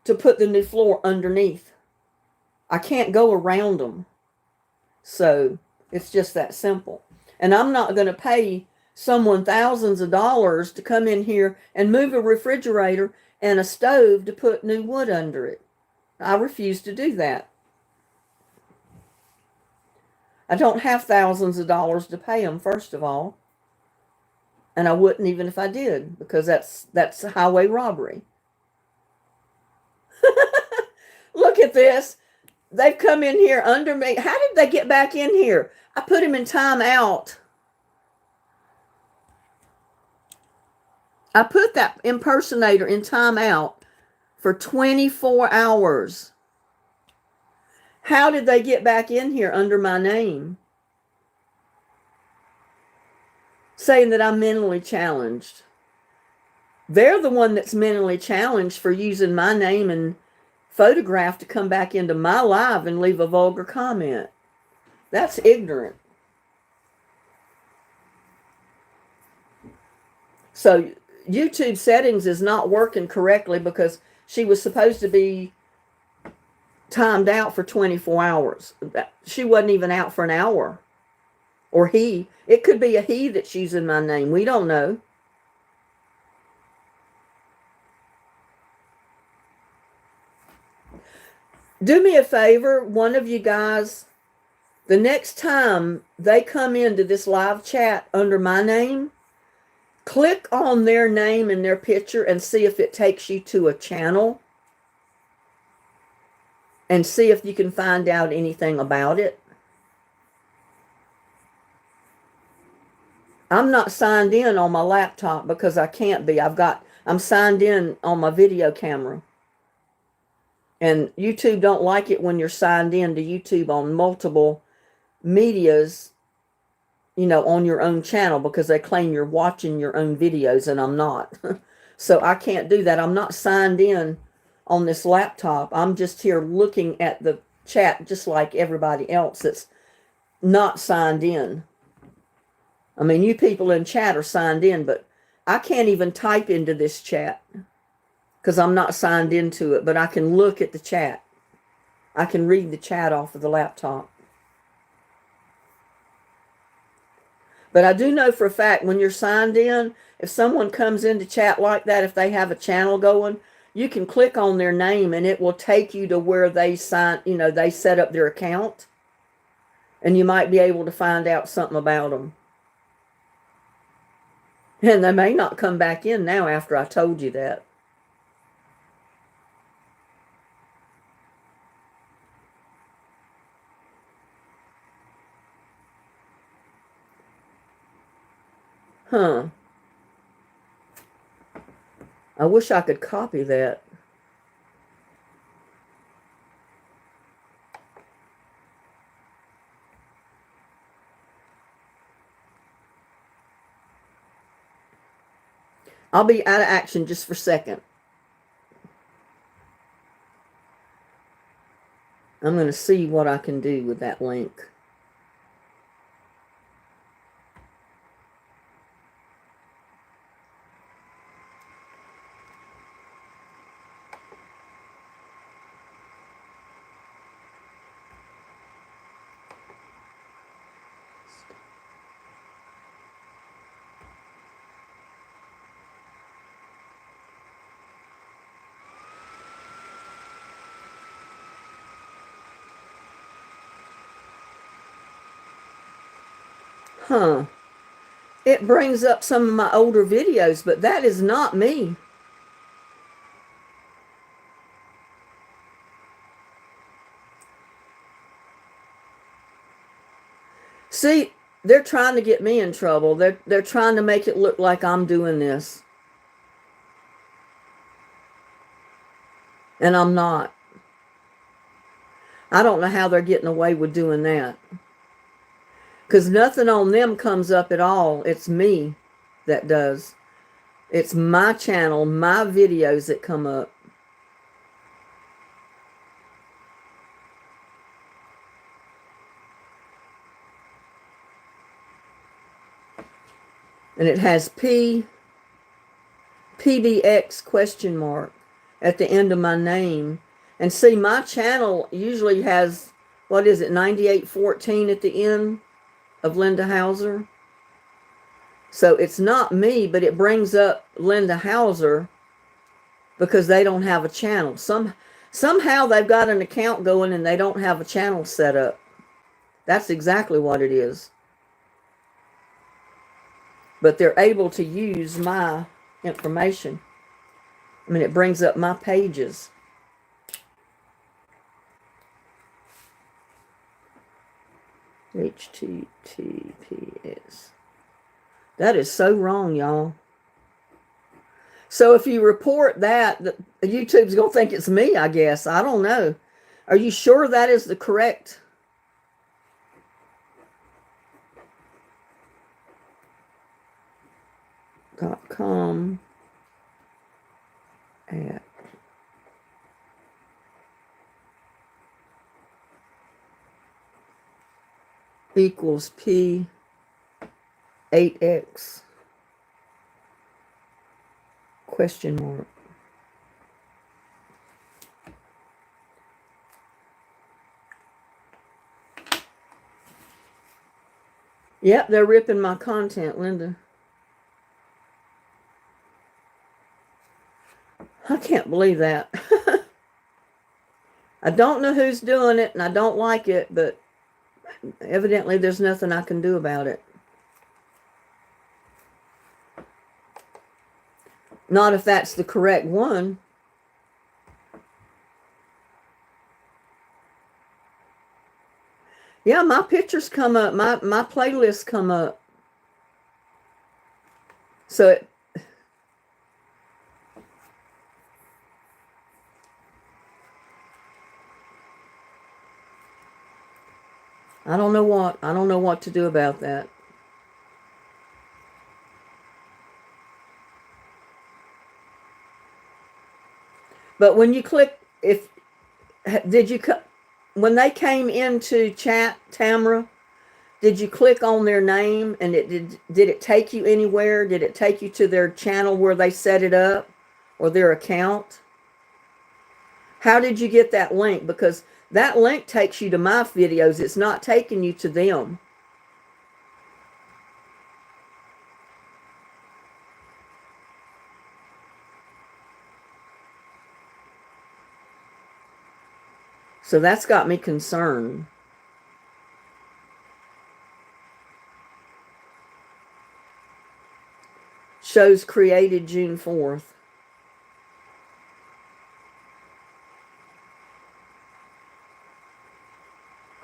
to put the new floor underneath. I can't go around them. So it's just that simple. And I'm not going to pay someone thousands of dollars to come in here and move a refrigerator and a stove to put new wood under it. I refuse to do that. I don't have thousands of dollars to pay them, first of all. And I wouldn't even if I did, because that's highway robbery. Look at this. They've come in here under me. How did they get back in here? I put him in time out. I put that impersonator in time out for 24 hours. How did they get back in here under my name? Saying that I'm mentally challenged. They're the one that's mentally challenged for using my name and photograph to come back into my live and leave a vulgar comment. That's ignorant. So YouTube settings is not working correctly because she was supposed to be timed out for 24 hours. She wasn't even out for an hour. Or he. It could be a he that's using my name. We don't know. Do me a favor, one of you guys, the next time they come into this live chat under my name, click on their name and their picture and see if it takes you to a channel. And see if you can find out anything about it. I'm not signed in on my laptop because I can't be. I'm signed in on my video camera. And YouTube don't like it when you're signed in to YouTube on multiple medias, on your own channel, because they claim you're watching your own videos and I'm not. So I can't do that. I'm not signed in on this laptop. I'm just here looking at the chat just like everybody else that's not signed in. I mean, you people in chat are signed in, but I can't even type into this chat because I'm not signed into it, but I can look at the chat. I can read the chat off of the laptop. But I do know for a fact when you're signed in, if someone comes into chat like that, if they have a channel going, you can click on their name and it will take you to where they they set up their account. And you might be able to find out something about them. And they may not come back in now after I told you that. Huh. I wish I could copy that. I'll be out of action just for a second. I'm going to see what I can do with that link. Huh. It brings up some of my older videos, but that is not me. See, they're trying to get me in trouble. They're trying to make it look like I'm doing this. And I'm not. I don't know how they're getting away with doing that. Because nothing on them comes up at all. It's me that does. It's my channel, my videos that come up. And it has PBX question mark at the end of my name. And see, my channel usually has, what is it, 9814 at the end of Linda Hauser. So it's not me, but it brings up Linda Hauser because they don't have a channel. Somehow they've got an account going and they don't have a channel set up. That's exactly what it is. But they're able to use my information. I mean, it brings up my pages. HTTPS. That is so wrong, y'all. So if you report that, YouTube's going to think it's me, I guess. I don't know. Are you sure that is the correct? .com at equals P8X question mark. Yep, they're ripping my content, Linda. I can't believe that. I don't know who's doing it, and I don't like it, but evidently there's nothing I can do about it. Not if that's the correct one. Yeah, my pictures come up. My playlists come up. So I don't know what to do about that. But when you click, did you, when they came into chat, Tamara, did you click on their name and did it take you anywhere? Did it take you to their channel where they set it up or their account? How did you get that link? Because that link takes you to my videos. It's not taking you to them. So that's got me concerned. Shows created June 4th.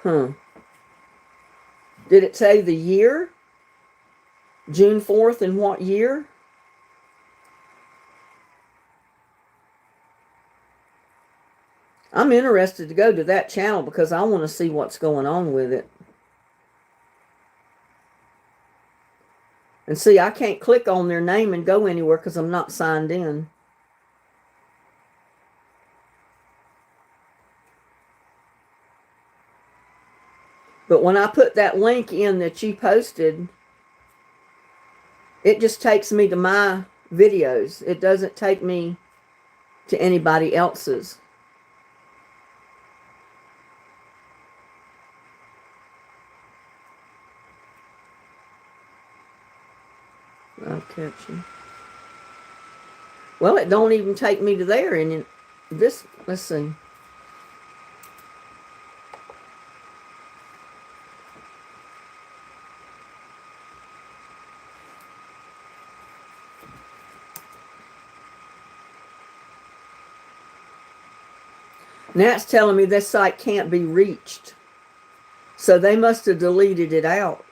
Huh. Did it say the year? June 4th and what year? I'm interested to go to that channel because I want to see what's going on with it. And see, I can't click on their name and go anywhere because I'm not signed in. But when I put that link in that you posted, it just takes me to my videos. It doesn't take me to anybody else's. I'll catch you. Well, it don't even take me to there. And this, let's see. Now it's telling me this site can't be reached. So they must have deleted it out.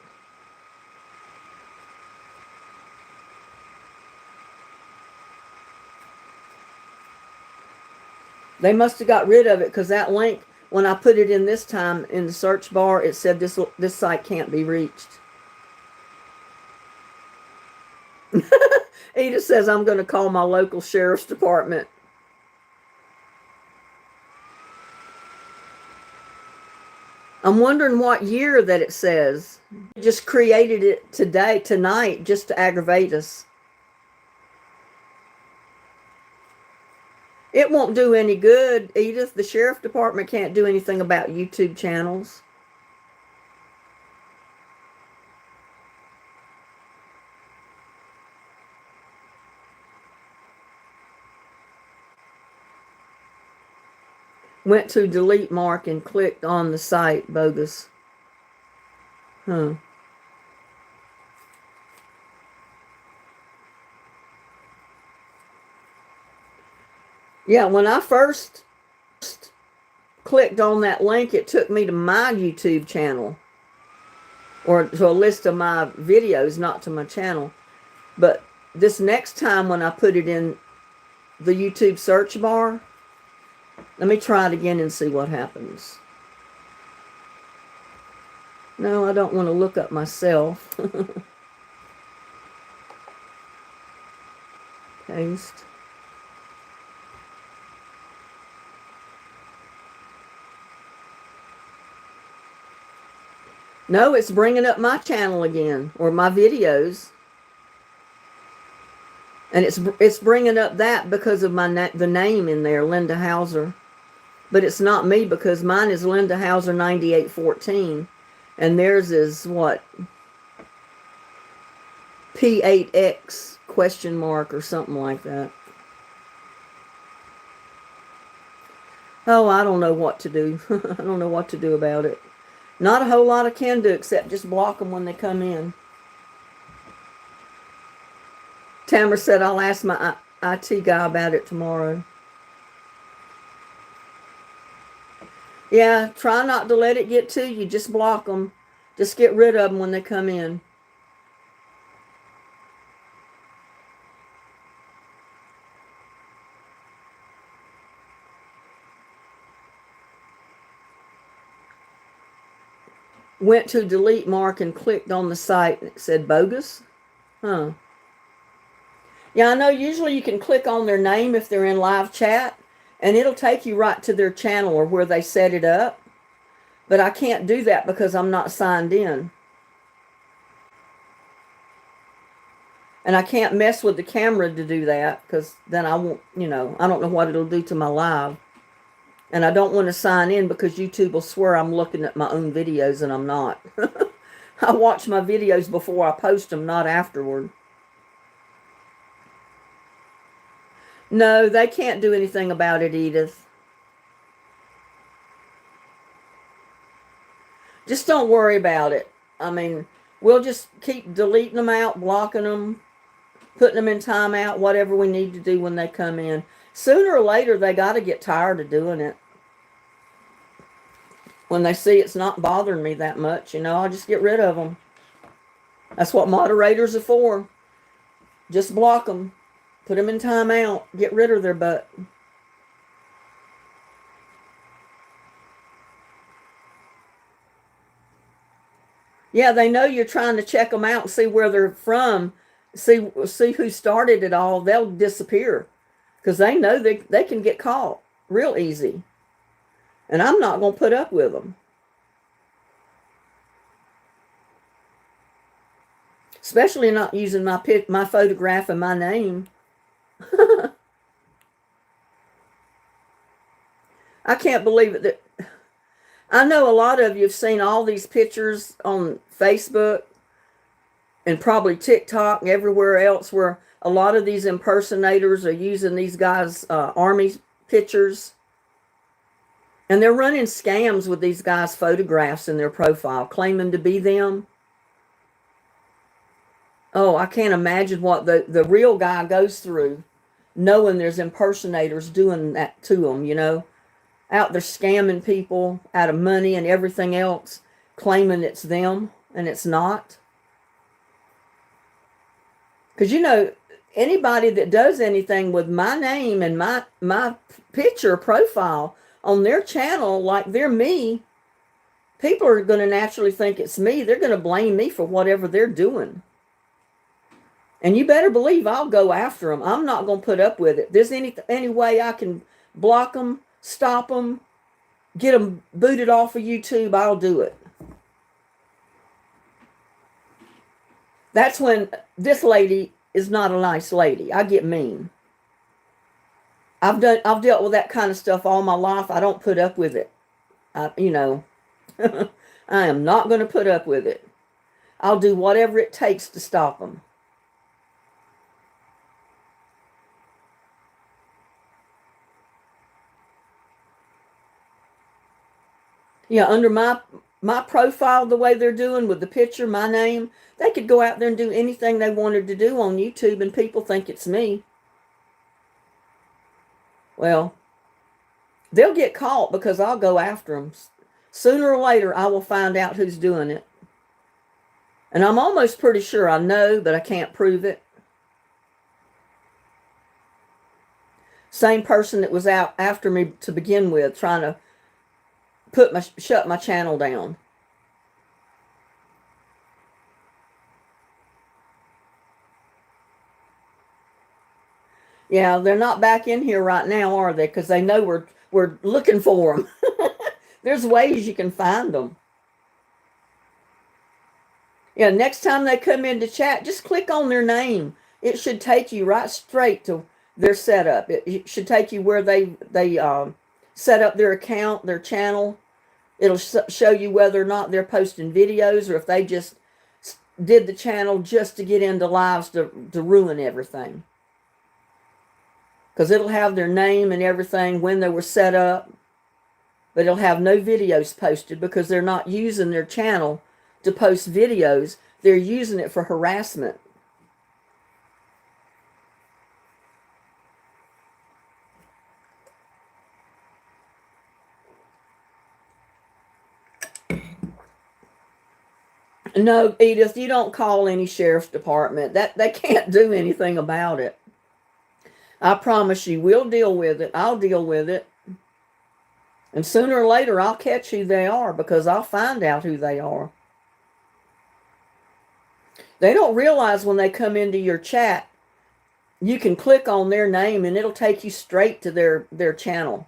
They must have got rid of it because that link, when I put it in this time in the search bar, it said this site can't be reached. Edith says, I'm going to call my local sheriff's department. I'm wondering what year that it says. Just created it tonight, just to aggravate us. It won't do any good, Edith. The sheriff department can't do anything about YouTube channels. Went to delete mark and clicked on the site, bogus. Huh. Yeah, when I first clicked on that link, it took me to my YouTube channel or to a list of my videos, not to my channel. But this next time when I put it in the YouTube search bar, let me try it again and see what happens. No, I don't want to look up myself. Paste. No, it's bringing up my channel again, or my videos. And it's bringing up that because of the name in there, Linda Hauser. But it's not me because mine is Linda Hauser 9814. And theirs is what? P8X question mark or something like that. Oh, I don't know what to do. I don't know what to do about it. Not a whole lot I can do except just block them when they come in. Tamara said I'll ask my IT guy about it tomorrow. Yeah, try not to let it get to you. Just block them. Just get rid of them when they come in. Went to delete mark and clicked on the site and it said bogus. Huh. Yeah, I know usually you can click on their name if they're in live chat And it'll take you right to their channel or where they set it up. But I can't do that because I'm not signed in. And I can't mess with the camera to do that because then I won't, I don't know what it'll do to my live. And I don't want to sign in because YouTube will swear I'm looking at my own videos and I'm not. I watch my videos before I post them, not afterward. No, they can't do anything about it, Edith. Just don't worry about it. I mean, we'll just keep deleting them out, blocking them, putting them in timeout, whatever we need to do when they come in. Sooner or later, they got to get tired of doing it. When they see it's not bothering me that much, I'll just get rid of them. That's what moderators are for. Just block them. Put them in timeout. Get rid of their butt. Yeah, they know you're trying to check them out and see where they're from. See who started it all. They'll disappear because they know they can get caught real easy. And I'm not going to put up with them. Especially not using my photograph and my name. I can't believe it. I know a lot of you have seen all these pictures on Facebook and probably TikTok and everywhere else where a lot of these impersonators are using these guys' army pictures. And they're running scams with these guys' photographs in their profile, claiming to be them. Oh, I can't imagine what the real guy goes through, knowing there's impersonators doing that to them, out there scamming people out of money and everything else, claiming it's them, and it's not. Because, anybody that does anything with my name and my picture profile on their channel, like they're me, people are going to naturally think it's me. They're going to blame me for whatever they're doing. And you better believe I'll go after them. I'm not going to put up with it. If there's any way I can block them, stop them, get them booted off of YouTube, I'll do it. That's when this lady is not a nice lady. I get mean. I've dealt with that kind of stuff all my life. I don't put up with it. I am not going to put up with it. I'll do whatever it takes to stop them. Yeah, under my profile, the way they're doing with the picture, my name, they could go out there and do anything they wanted to do on YouTube and people think it's me. Well, they'll get caught because I'll go after them. Sooner or later, I will find out who's doing it. And I'm almost pretty sure I know, but I can't prove it. Same person that was out after me to begin with, trying to shut my channel down. Yeah, they're not back in here right now, are they? Because they know we're looking for them. There's ways you can find them. Yeah, next time they come into chat, just click on their name. It should take you right straight to their setup. It should take you where they set up their account, their channel. It'll show you whether or not they're posting videos or if they just did the channel just to get into lives to ruin everything. Because it'll have their name and everything when they were set up. But it'll have no videos posted because they're not using their channel to post videos. They're using it for harassment. No, Edith, you don't call any sheriff's department. They can't do anything about it. I promise you, we'll deal with it. I'll deal with it. And sooner or later, I'll catch who they are because I'll find out who they are. They don't realize when they come into your chat you can click on their name and it'll take you straight to their channel.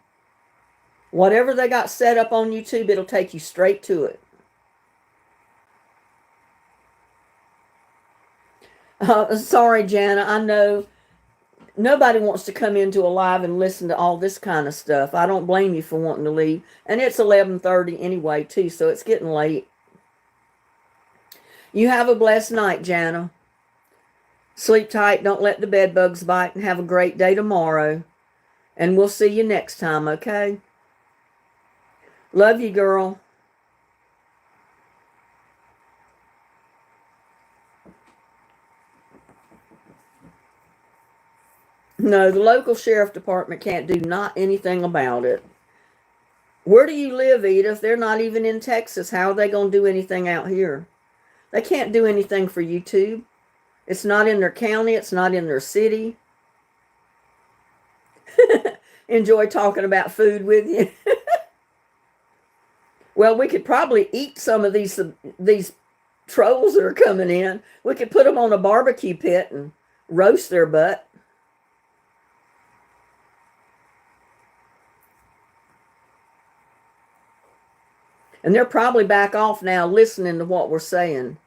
Whatever they got set up on YouTube, it'll take you straight to it. Sorry, Jana. I know nobody wants to come into a live and listen to all this kind of stuff. I don't blame you for wanting to leave. And it's 11:30 anyway, too, so it's getting late. You have a blessed night, Jana. Sleep tight, don't let the bed bugs bite, and have a great day tomorrow. And we'll see you next time, okay? Love you, girl. No, the local sheriff department can't do not anything about it. Where do you live, Edith? They're not even in Texas. How are they going to do anything out here? They can't do anything for YouTube. It's not in their county. It's not in their city. Enjoy talking about food with you. Well, we could probably eat some of these trolls that are coming in. We could put them on a barbecue pit and roast their butt. And they're probably back off now listening to what we're saying.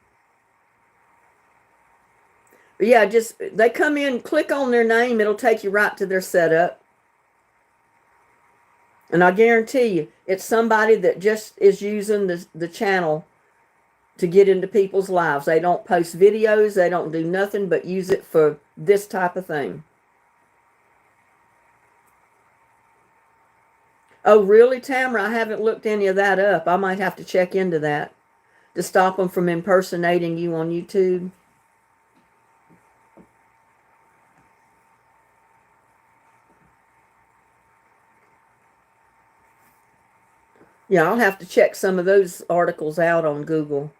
But yeah, just they come in, click on their name, it'll take you right to their setup. And I guarantee you, it's somebody that just is using the channel to get into people's lives. They don't post videos, they don't do nothing but use it for this type of thing. Oh, really, Tamara? I haven't looked any of that up. I might have to check into that to stop them from impersonating you on YouTube. Yeah, I'll have to check some of those articles out on Google.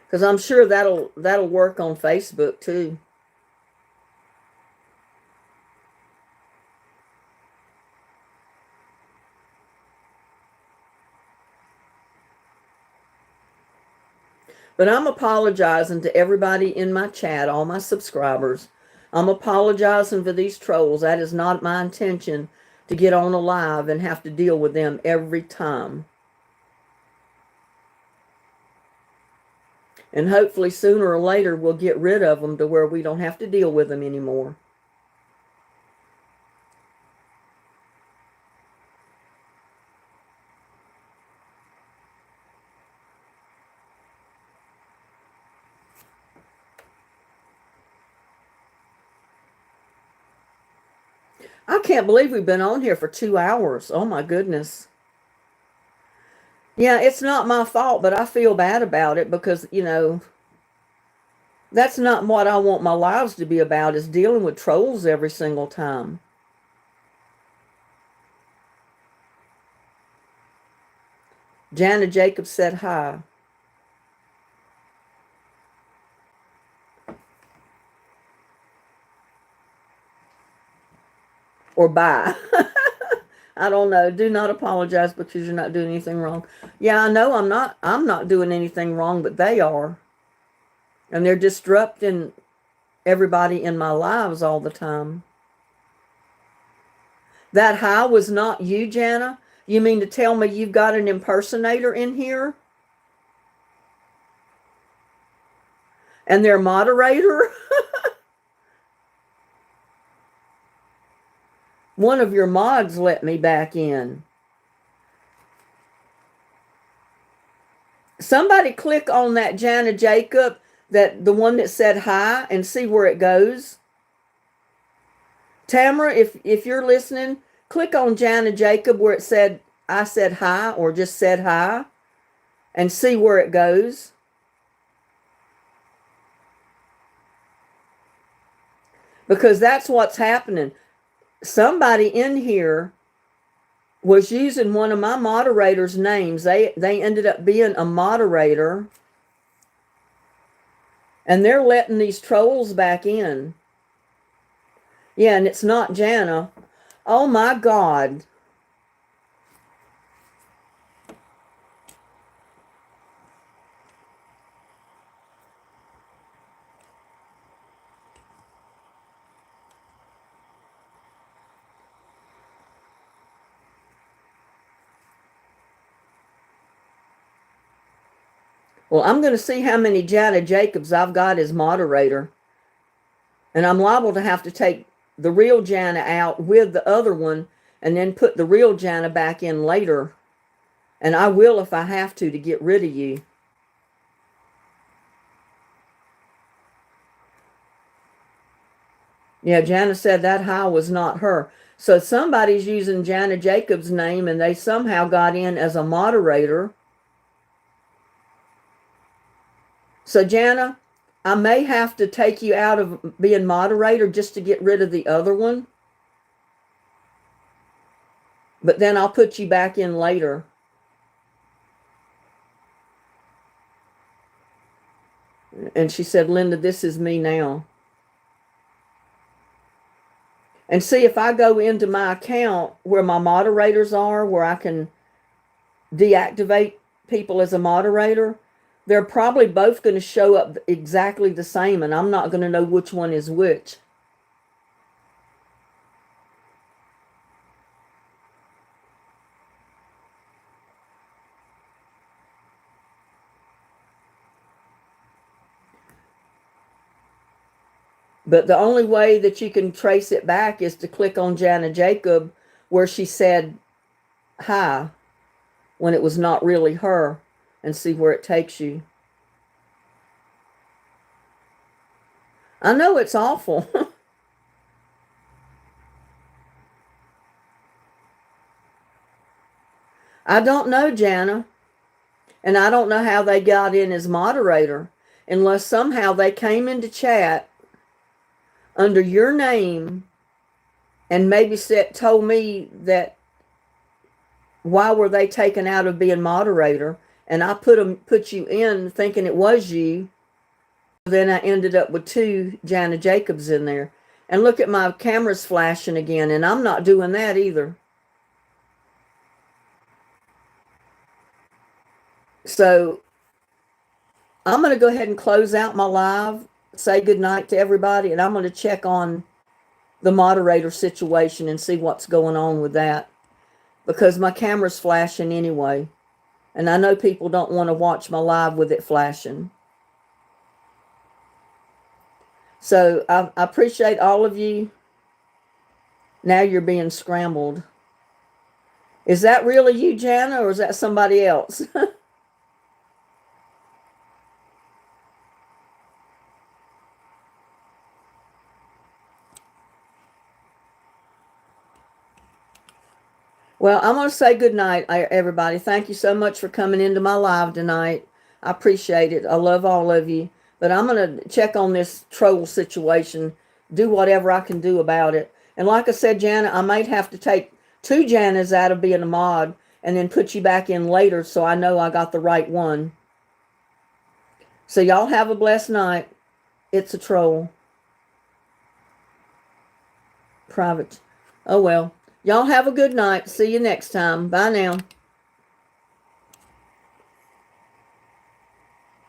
Because I'm sure that'll work on Facebook too. But I'm apologizing to everybody in my chat, all my subscribers. I'm apologizing for these trolls. That is not my intention to get on a live and have to deal with them every time. And hopefully sooner or later we'll get rid of them to where we don't have to deal with them anymore. I can't believe we've been on here for 2 hours. Oh my goodness. Yeah, it's not my fault, but I feel bad about it because, you know, that's not what I want my lives to be about, is dealing with trolls every single time. Jana Jacobs said hi. Or bye. I don't know. Do not apologize because you're not doing anything wrong. Yeah, I know I'm not doing anything wrong, but they are. And they're disrupting everybody in my lives all the time. That hi was not you, Jana? You mean to tell me you've got an impersonator in here? And their moderator? One of your mods let me back in. Somebody click on that Jana Jacob, the one that said hi, and see where it goes. Tamara, if you're listening, click on Jana Jacob where it said I said hi or just said hi, and see where it goes. Because that's what's happening. Somebody in here was using one of my moderators' names. They ended up being a moderator, and they're letting these trolls back in. Yeah, and it's not Jana. Oh my God. Well, I'm going to see how many Jana Jacobs I've got as moderator. And I'm liable to have to take the real Jana out with the other one and then put the real Jana back in later. And I will if I have to get rid of you. Yeah, Jana said that hi was not her. So somebody's using Jana Jacobs' name and they somehow got in as a moderator. So Jana, I may have to take you out of being moderator just to get rid of the other one. But then I'll put you back in later. And she said, Linda, this is me now. And see, if I go into my account where my moderators are, where I can deactivate people as a moderator, they're probably both going to show up exactly the same, and I'm not going to know which one is which. But the only way that you can trace it back is to click on Jana Jacob where she said hi when it was not really her, and see where it takes you. I know it's awful. I don't know, Jana. And I don't know how they got in as moderator unless somehow they came into chat under your name and maybe told me that why were they taken out of being moderator, and I put you in thinking it was you. Then I ended up with 2 Jana Jacobs in there. And look at my cameras flashing again, and I'm not doing that either. So I'm going to go ahead and close out my live, say goodnight to everybody, and I'm going to check on the moderator situation and see what's going on with that, because my camera's flashing anyway. And I know people don't want to watch my live with it flashing. So I appreciate all of you. Now you're being scrambled. Is that really you, Jana, or is that somebody else? Well, I'm going to say good night, everybody. Thank you so much for coming into my live tonight. I appreciate it. I love all of you. But I'm going to check on this troll situation, do whatever I can do about it. And like I said, Jana, I might have to take 2 Janas out of being a mod and then put you back in later so I know I got the right one. So y'all have a blessed night. It's a troll. Private. Oh, well. Y'all have a good night. See you next time. Bye now.